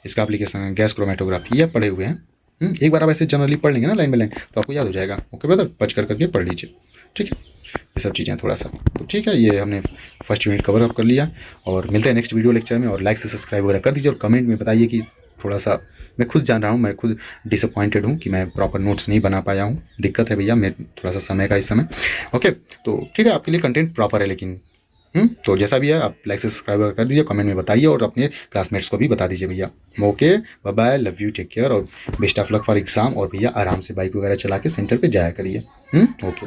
इसका एप्लीकेशन है गैस क्रोमेटोग्राफी, ये पढ़े हुए हैं। एक बार आप ऐसे जनरली पढ़ लेंगे ना लाइन बाय लाइन, तो आपको याद हो जाएगा। ओके ब्रदर, पढ़ करके पढ़ लीजिए। ठीक है, ये सब चीज़ें थोड़ा सा, तो ठीक है, ये हमने फर्स्ट यूनिट कवर अप कर लिया, और मिलते हैं नेक्स्ट वीडियो लेक्चर में। और लाइक से सब्सक्राइब वगैरह कर दीजिए, और कमेंट में बताइए कि थोड़ा सा, मैं खुद जान रहा हूँ, मैं खुद डिसअपॉइंटेड हूँ कि मैं प्रॉपर नोट्स नहीं बना पाया हूँ। दिक्कत है भैया, मैं थोड़ा सा समय का इस समय। ओके, तो ठीक है, आपके लिए कंटेंट प्रॉपर है, लेकिन तो जैसा भी है आप लाइक से सब्सक्राइब कर दीजिए, कमेंट में बताइए, और अपने क्लासमेट्स को भी बता दीजिए भैया। Okay, bye bye, love you, take care, और best of luck for exam. और भैया आराम से बाइक वगैरह चला के सेंटर पे जाया करिए। ओके।